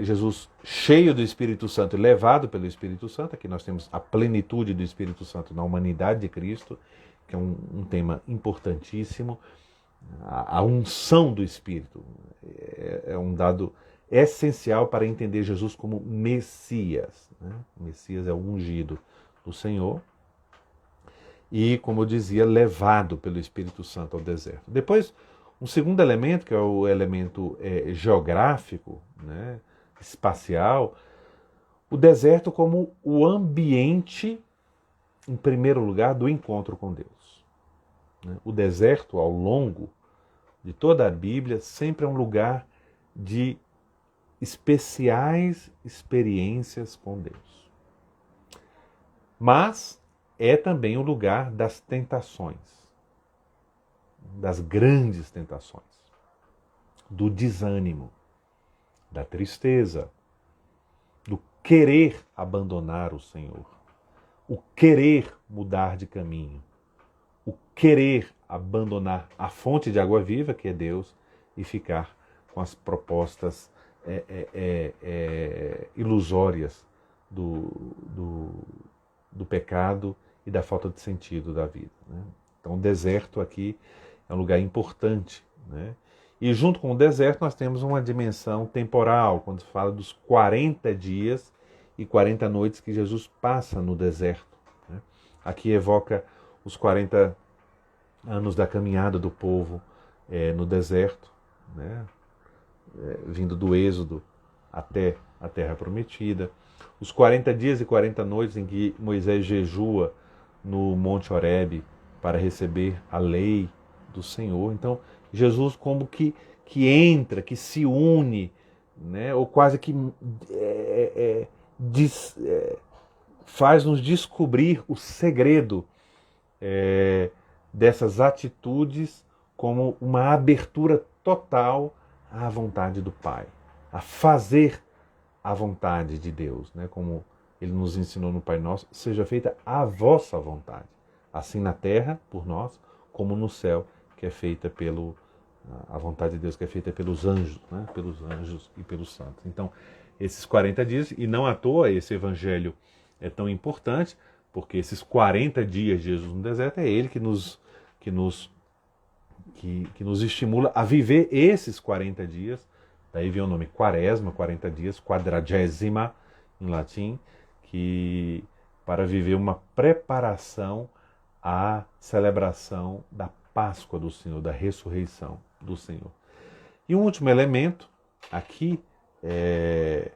Jesus cheio do Espírito Santo e levado pelo Espírito Santo. Aqui nós temos a plenitude do Espírito Santo na humanidade de Cristo, que é um tema importantíssimo. A unção do Espírito é um dado essencial para entender Jesus como Messias. Né? Messias é o ungido do Senhor. E, como eu dizia, levado pelo Espírito Santo ao deserto. Depois, um segundo elemento, que é o elemento geográfico, né, espacial, o deserto como o ambiente, em primeiro lugar, do encontro com Deus. Né? O deserto, ao longo de toda a Bíblia, sempre é um lugar de especiais experiências com Deus. Mas é também o lugar das tentações, das grandes tentações, do desânimo, da tristeza, do querer abandonar o Senhor, o querer mudar de caminho, o querer abandonar a fonte de água viva, que é Deus, e ficar com as propostas ilusórias do pecado e da falta de sentido da vida. Né? Então o deserto aqui é um lugar importante. Né? E junto com o deserto nós temos uma dimensão temporal, quando se fala dos 40 dias e 40 noites que Jesus passa no deserto. Né? Aqui evoca os 40 anos da caminhada do povo no deserto, né? Vindo do Êxodo até a Terra Prometida. Os 40 dias e 40 noites em que Moisés jejua no Monte Horebe para receber a lei do Senhor. Então, Jesus como que entra, que se une, né? Ou quase que faz-nos descobrir o segredo dessas atitudes como uma abertura total à vontade do Pai, a fazer a vontade de Deus, né? Como Ele nos ensinou no Pai Nosso, seja feita a vossa vontade, assim na terra, por nós, como no céu, que é feita a vontade de Deus, que é feita pelos anjos, né? Pelos anjos e pelos santos. Então, esses 40 dias, e não à toa esse evangelho é tão importante, porque esses 40 dias de Jesus no deserto é Ele que nos estimula a viver esses 40 dias. Daí vem o nome Quaresma, 40 dias, quadragésima em latim, que para viver uma preparação à celebração da Páscoa do Senhor, da ressurreição do Senhor. E um último elemento aqui é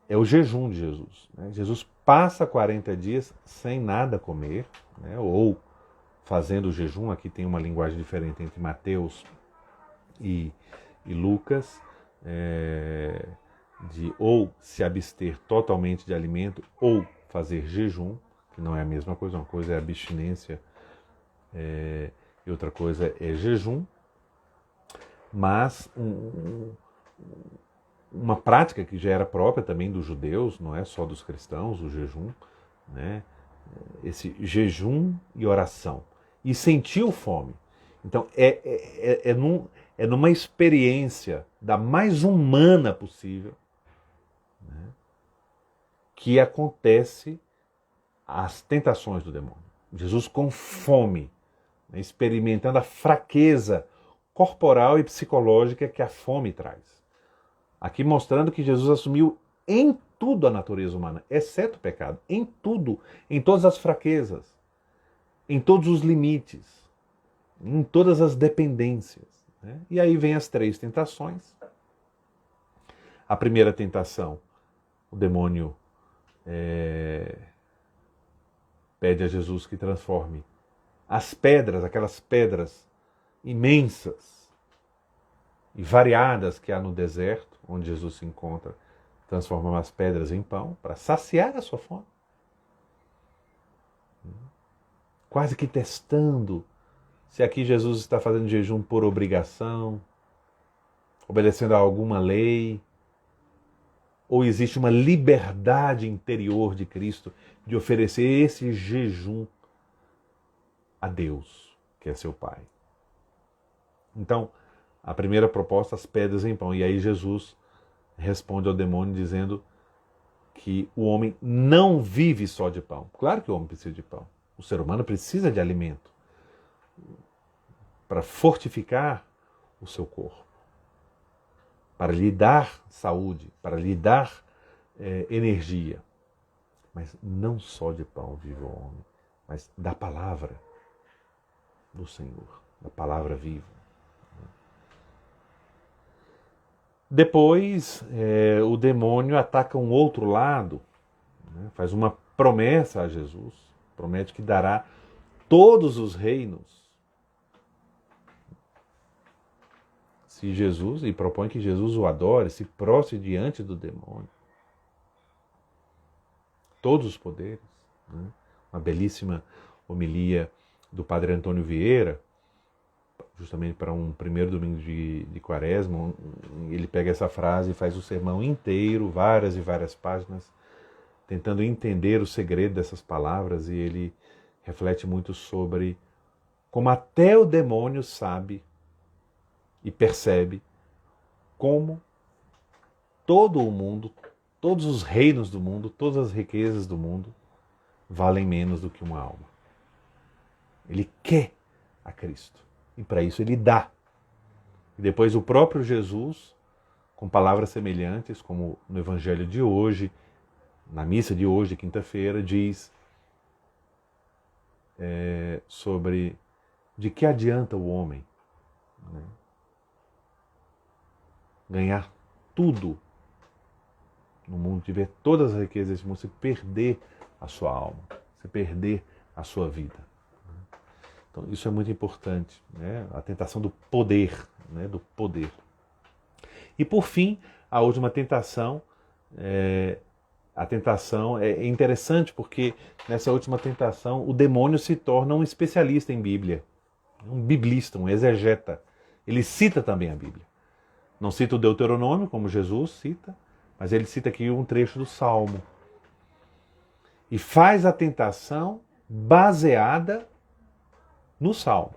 o jejum de Jesus. Né? Jesus passa 40 dias sem nada comer, né? Ou fazendo o jejum. Aqui tem uma linguagem diferente entre Mateus e Lucas, de ou se abster totalmente de alimento ou fazer jejum, que não é a mesma coisa. Uma coisa é abstinência e outra coisa é jejum. Mas uma prática que já era própria também dos judeus, não é só dos cristãos, o jejum, né? Esse jejum e oração. E sentiu fome. Então, é numa experiência da mais humana possível, né, que acontece as tentações do demônio. Jesus com fome, né, experimentando a fraqueza corporal e psicológica que a fome traz. Aqui mostrando que Jesus assumiu em tudo a natureza humana, exceto o pecado, em tudo, em todas as fraquezas, em todos os limites, em todas as dependências. Né? E aí vem as 3 tentações. A primeira tentação, o demônio pede a Jesus que transforme as pedras, aquelas pedras imensas e variadas que há no deserto, onde Jesus se encontra, transforma as pedras em pão para saciar a sua fome. Quase que testando se aqui Jesus está fazendo jejum por obrigação, obedecendo a alguma lei, ou existe uma liberdade interior de Cristo de oferecer esse jejum a Deus, que é seu Pai. Então, a primeira proposta, as pedras em pão. E aí Jesus responde ao demônio dizendo que o homem não vive só de pão. Claro que o homem precisa de pão. O ser humano precisa de alimento para fortificar o seu corpo, para lhe dar saúde, para lhe dar energia. Mas não só de pão vive o homem, mas da palavra do Senhor, da palavra viva. Depois, o demônio ataca um outro lado, né? Faz uma promessa a Jesus, promete que dará todos os reinos se Jesus, e propõe que Jesus o adore, se prostre diante do demônio. Todos os poderes. Né? Uma belíssima homilia do Padre Antônio Vieira, justamente para um primeiro domingo de Quaresma, ele pega essa frase e faz o sermão inteiro, várias e várias páginas, tentando entender o segredo dessas palavras, e ele reflete muito sobre como até o demônio sabe e percebe como todo o mundo, todos os reinos do mundo, todas as riquezas do mundo valem menos do que uma alma. Ele quer a Cristo. E para isso ele dá. E depois o próprio Jesus, com palavras semelhantes, como no Evangelho de hoje, na missa de hoje, quinta-feira, diz sobre de que adianta o homem, né, ganhar tudo no mundo, tiver todas as riquezas desse mundo, se perder a sua alma, se perder a sua vida. Então isso é muito importante, né? A tentação do poder, né? Do poder. E por fim, a última tentação, a tentação é interessante porque nessa última tentação o demônio se torna um especialista em Bíblia, um biblista, um exegeta. Ele cita também a Bíblia. Não cita o Deuteronômio, como Jesus cita, mas ele cita aqui um trecho do Salmo. E faz a tentação baseada no Salmo.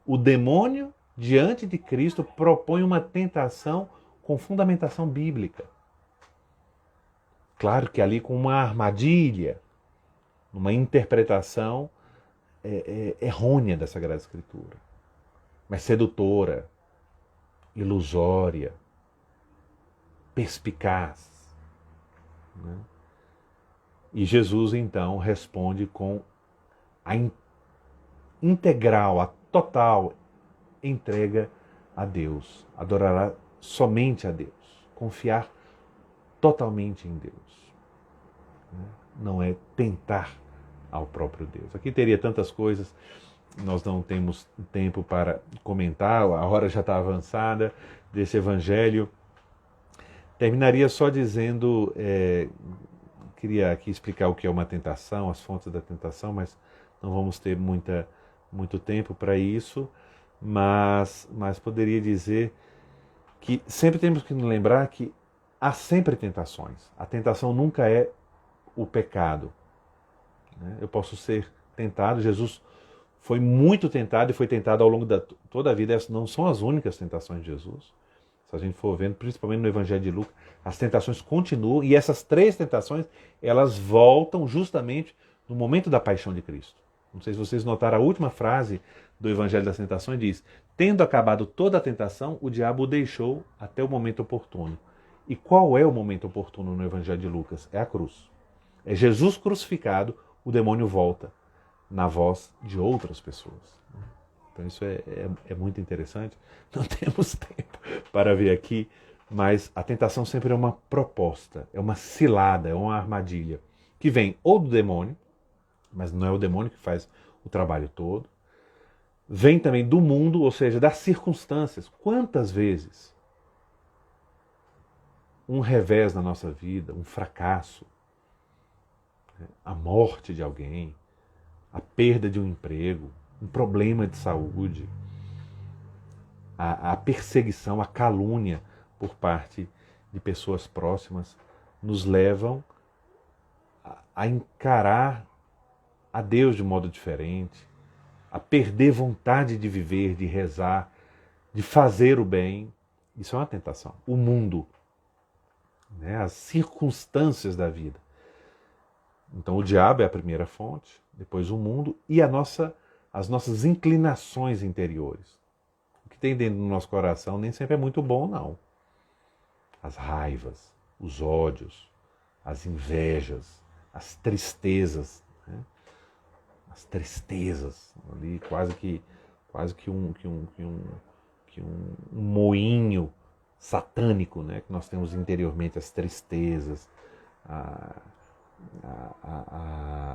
O demônio, diante de Cristo, propõe uma tentação com fundamentação bíblica. Claro que ali com uma armadilha, uma interpretação errônea da Sagrada Escritura, mas sedutora, ilusória, perspicaz. Né? E Jesus, então, responde com a integral, a total entrega a Deus. Adorará somente a Deus. Confiar totalmente em Deus. Não é tentar ao próprio Deus. Aqui teria tantas coisas, nós não temos tempo para comentar, a hora já está avançada desse evangelho. Terminaria só dizendo, queria aqui explicar o que é uma tentação, as fontes da tentação, mas não vamos ter muito tempo para isso, mas poderia dizer que sempre temos que nos lembrar que há sempre tentações. A tentação nunca é o pecado. Eu posso ser tentado, Jesus foi muito tentado e foi tentado ao longo de toda a vida. Essas não são as únicas tentações de Jesus. Se a gente for vendo, principalmente no Evangelho de Lucas, as tentações continuam, e essas três tentações, elas voltam justamente no momento da paixão de Cristo. Não sei se vocês notaram, a última frase do Evangelho das Tentações diz: tendo acabado toda a tentação, o diabo o deixou até o momento oportuno. E qual é o momento oportuno no Evangelho de Lucas? É a cruz. É Jesus crucificado, o demônio volta na voz de outras pessoas. Então isso é muito interessante. Não temos tempo para ver aqui, mas a tentação sempre é uma proposta, é uma cilada, é uma armadilha, que vem ou do demônio, mas não é o demônio que faz o trabalho todo, vem também do mundo, ou seja, das circunstâncias. Quantas vezes um revés na nossa vida, um fracasso, a morte de alguém, a perda de um emprego, um problema de saúde, a perseguição, a calúnia por parte de pessoas próximas nos levam a encarar a Deus de modo diferente, a perder vontade de viver, de rezar, de fazer o bem. Isso é uma tentação. O mundo, né? As circunstâncias da vida. Então o diabo é a primeira fonte, depois o mundo e as nossas inclinações interiores. O que tem dentro do nosso coração nem sempre é muito bom, não. As raivas, os ódios, as invejas, as tristezas, né? As tristezas, ali quase que um moinho satânico, né? Que nós temos interiormente, as tristezas,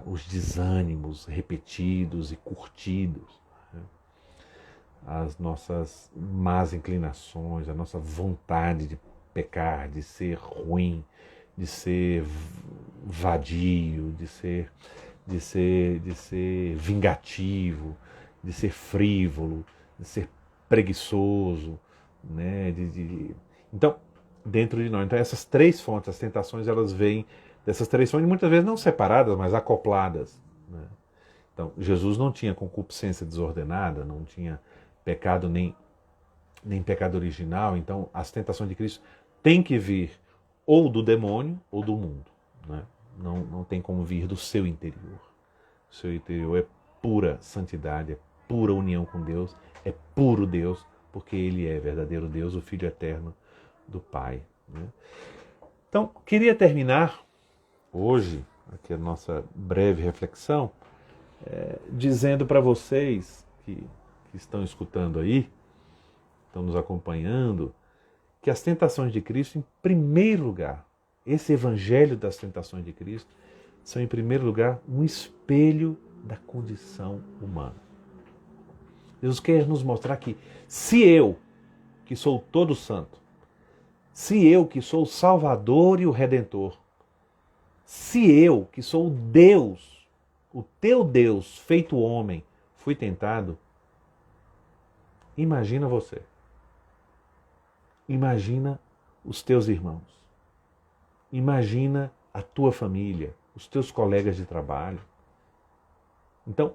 os desânimos repetidos e curtidos, né? As nossas más inclinações, a nossa vontade de pecar, de ser ruim, de ser vadio, de ser vingativo, de ser frívolo, de ser preguiçoso, né? Então, dentro de nós. Então, essas três fontes, as tentações, elas vêm dessas três fontes, muitas vezes não separadas, mas acopladas, né? Então, Jesus não tinha concupiscência desordenada, não tinha pecado nem pecado original. Então, as tentações de Cristo têm que vir ou do demônio ou do mundo, né? Não tem como vir do seu interior. O seu interior é pura santidade, é pura união com Deus, é puro Deus, porque Ele é verdadeiro Deus, o Filho eterno do Pai, né? Então, queria terminar hoje, aqui a nossa breve reflexão, dizendo para vocês que estão escutando aí, estão nos acompanhando, que as tentações de Cristo, em primeiro lugar, esse evangelho das tentações de Cristo, são em primeiro lugar um espelho da condição humana. Jesus quer nos mostrar que se eu, que sou todo santo, se eu, que sou o Salvador e o Redentor, se eu, que sou o Deus, o teu Deus feito homem, fui tentado, imagina você. Imagina os teus irmãos. Imagina a tua família, os teus colegas de trabalho. Então,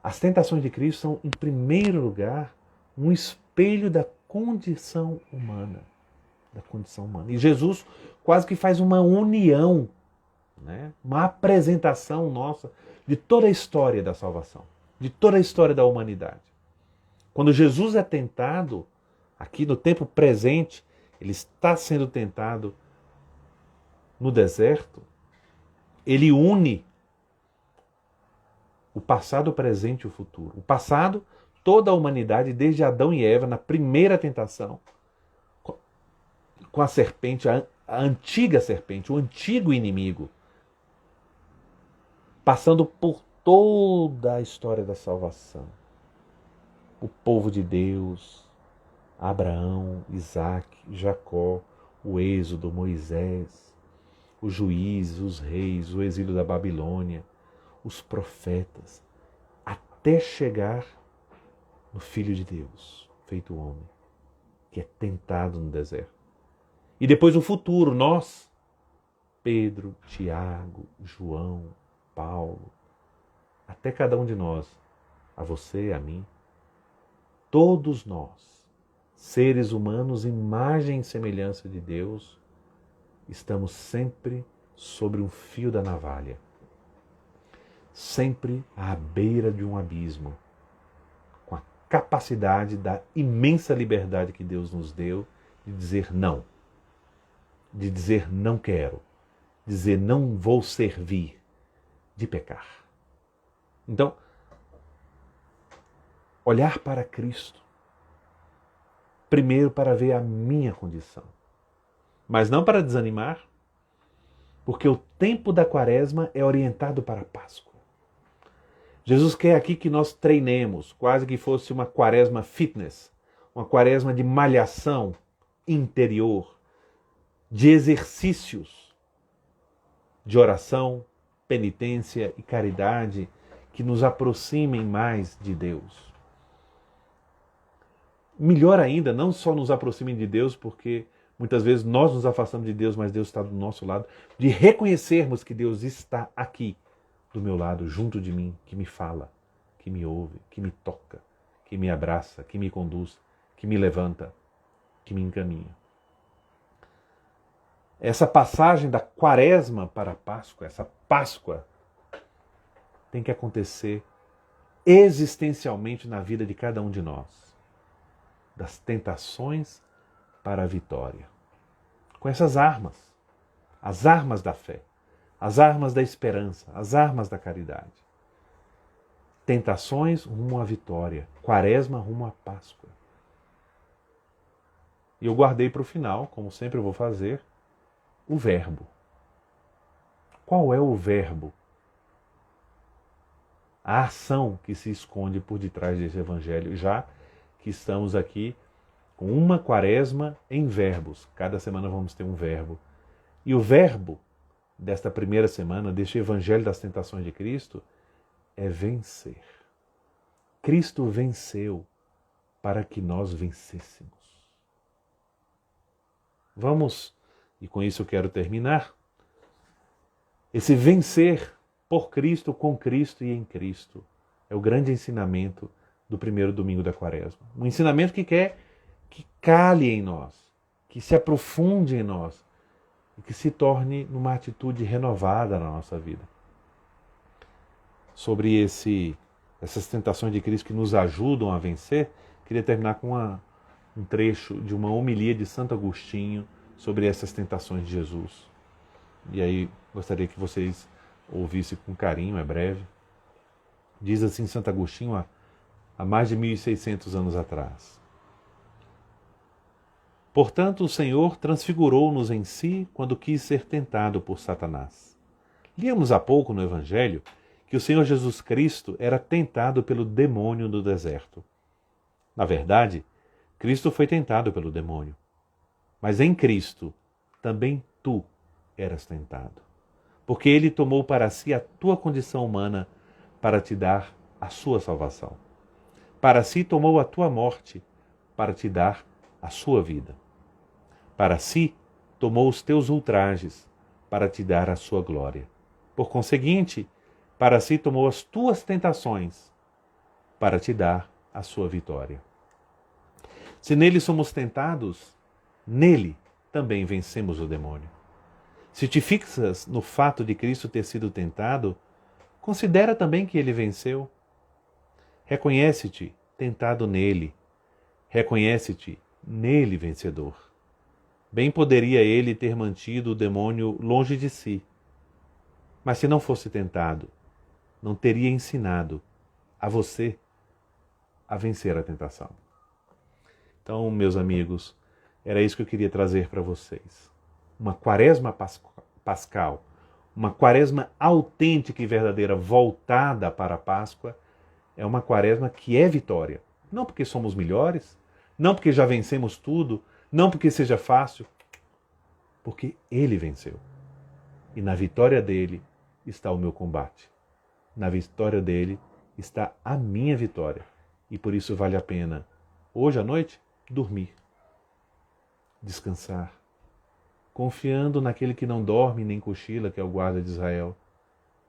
as tentações de Cristo são, em primeiro lugar, um espelho da condição humana. Da condição humana. E Jesus quase que faz uma união, né? Uma apresentação nossa de toda a história da salvação, de toda a história da humanidade. Quando Jesus é tentado, aqui no tempo presente, ele está sendo tentado no deserto, ele une o passado, o presente e o futuro. O passado, toda a humanidade, desde Adão e Eva, na primeira tentação, com a serpente, a antiga serpente, o antigo inimigo, passando por toda a história da salvação. O povo de Deus, Abraão, Isaac, Jacó, o Êxodo, Moisés, os juízes, os reis, o exílio da Babilônia, os profetas, até chegar no Filho de Deus, feito homem, que é tentado no deserto. E depois o futuro, nós, Pedro, Tiago, João, Paulo, até cada um de nós, a você, a mim, todos nós, seres humanos, imagem e semelhança de Deus, estamos sempre sobre um fio da navalha, sempre à beira de um abismo, com a capacidade da imensa liberdade que Deus nos deu de dizer não, de dizer não quero, dizer não vou servir, de pecar. Então, olhar para Cristo, primeiro para ver a minha condição, mas não para desanimar, porque o tempo da Quaresma é orientado para a Páscoa. Jesus quer aqui que nós treinemos, quase que fosse uma Quaresma fitness, uma Quaresma de malhação interior, de exercícios de oração, penitência e caridade que nos aproximem mais de Deus. Melhor ainda, não só nos aproximem de Deus, porque muitas vezes nós nos afastamos de Deus, mas Deus está do nosso lado, de reconhecermos que Deus está aqui, do meu lado, junto de mim, que me fala, que me ouve, que me toca, que me abraça, que me conduz, que me levanta, que me encaminha. Essa passagem da Quaresma para a Páscoa, essa Páscoa, tem que acontecer existencialmente na vida de cada um de nós. Das tentações para a vitória. Com essas armas, as armas da fé, as armas da esperança, as armas da caridade. Tentações rumo à vitória, Quaresma rumo à Páscoa. E eu guardei para o final, como sempre eu vou fazer, o verbo. Qual é o verbo? A ação que se esconde por detrás desse evangelho, já que estamos aqui com uma Quaresma em verbos. Cada semana vamos ter um verbo. E o verbo desta primeira semana, deste evangelho das tentações de Cristo, é vencer. Cristo venceu para que nós vencêssemos. Vamos, e com isso eu quero terminar, esse vencer por Cristo, com Cristo e em Cristo, é o grande ensinamento do primeiro domingo da Quaresma. Um ensinamento que quer que cale em nós, que se aprofunde em nós e que se torne numa atitude renovada na nossa vida. Sobre essas tentações de Cristo que nos ajudam a vencer, queria terminar com um trecho de uma homilia de Santo Agostinho sobre essas tentações de Jesus. E aí gostaria que vocês ouvissem com carinho, é breve. Diz assim Santo Agostinho há mais de 1600 anos atrás. Portanto, o Senhor transfigurou-nos em si quando quis ser tentado por Satanás. Líamos há pouco no Evangelho que o Senhor Jesus Cristo era tentado pelo demônio no deserto. Na verdade, Cristo foi tentado pelo demônio. Mas em Cristo também tu eras tentado. Porque ele tomou para si a tua condição humana para te dar a sua salvação. Para si tomou a tua morte para te dar a sua vida. Para si tomou os teus ultrajes para te dar a sua glória. Por conseguinte, para si tomou as tuas tentações para te dar a sua vitória. Se nele somos tentados, nele também vencemos o demônio. Se te fixas no fato de Cristo ter sido tentado, considera também que ele venceu. Reconhece-te tentado nele. Reconhece-te nele vencedor. Bem poderia ele ter mantido o demônio longe de si. Mas se não fosse tentado, não teria ensinado a você a vencer a tentação. Então, meus amigos, era isso que eu queria trazer para vocês. Uma Quaresma pascal, uma Quaresma autêntica e verdadeira voltada para a Páscoa, é uma Quaresma que é vitória. Não porque somos melhores, não porque já vencemos tudo, não porque seja fácil, porque ele venceu. E na vitória dele está o meu combate. Na vitória dele está a minha vitória. E por isso vale a pena, hoje à noite, dormir. Descansar. Confiando naquele que não dorme nem cochila, que é o guarda de Israel.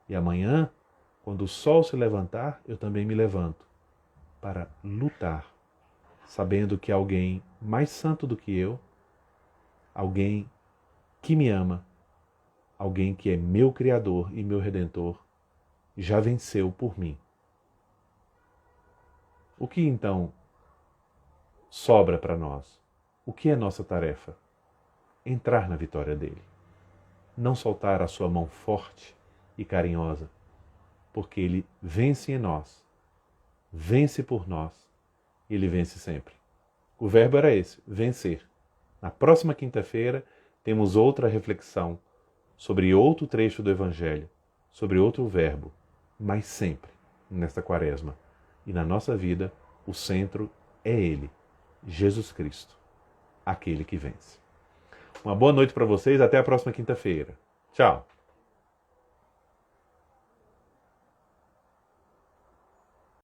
E amanhã, quando o sol se levantar, eu também me levanto para lutar, sabendo que alguém mais santo do que eu, alguém que me ama, alguém que é meu Criador e meu Redentor, já venceu por mim. O que então sobra para nós? O que é nossa tarefa? Entrar na vitória dele. Não soltar a sua mão forte e carinhosa, porque ele vence em nós, vence por nós, e ele vence sempre. O verbo era esse, vencer. Na próxima quinta-feira temos outra reflexão sobre outro trecho do Evangelho, sobre outro verbo, mas sempre nesta Quaresma. E na nossa vida, o centro é ele, Jesus Cristo, aquele que vence. Uma boa noite para vocês, até a próxima quinta-feira. Tchau!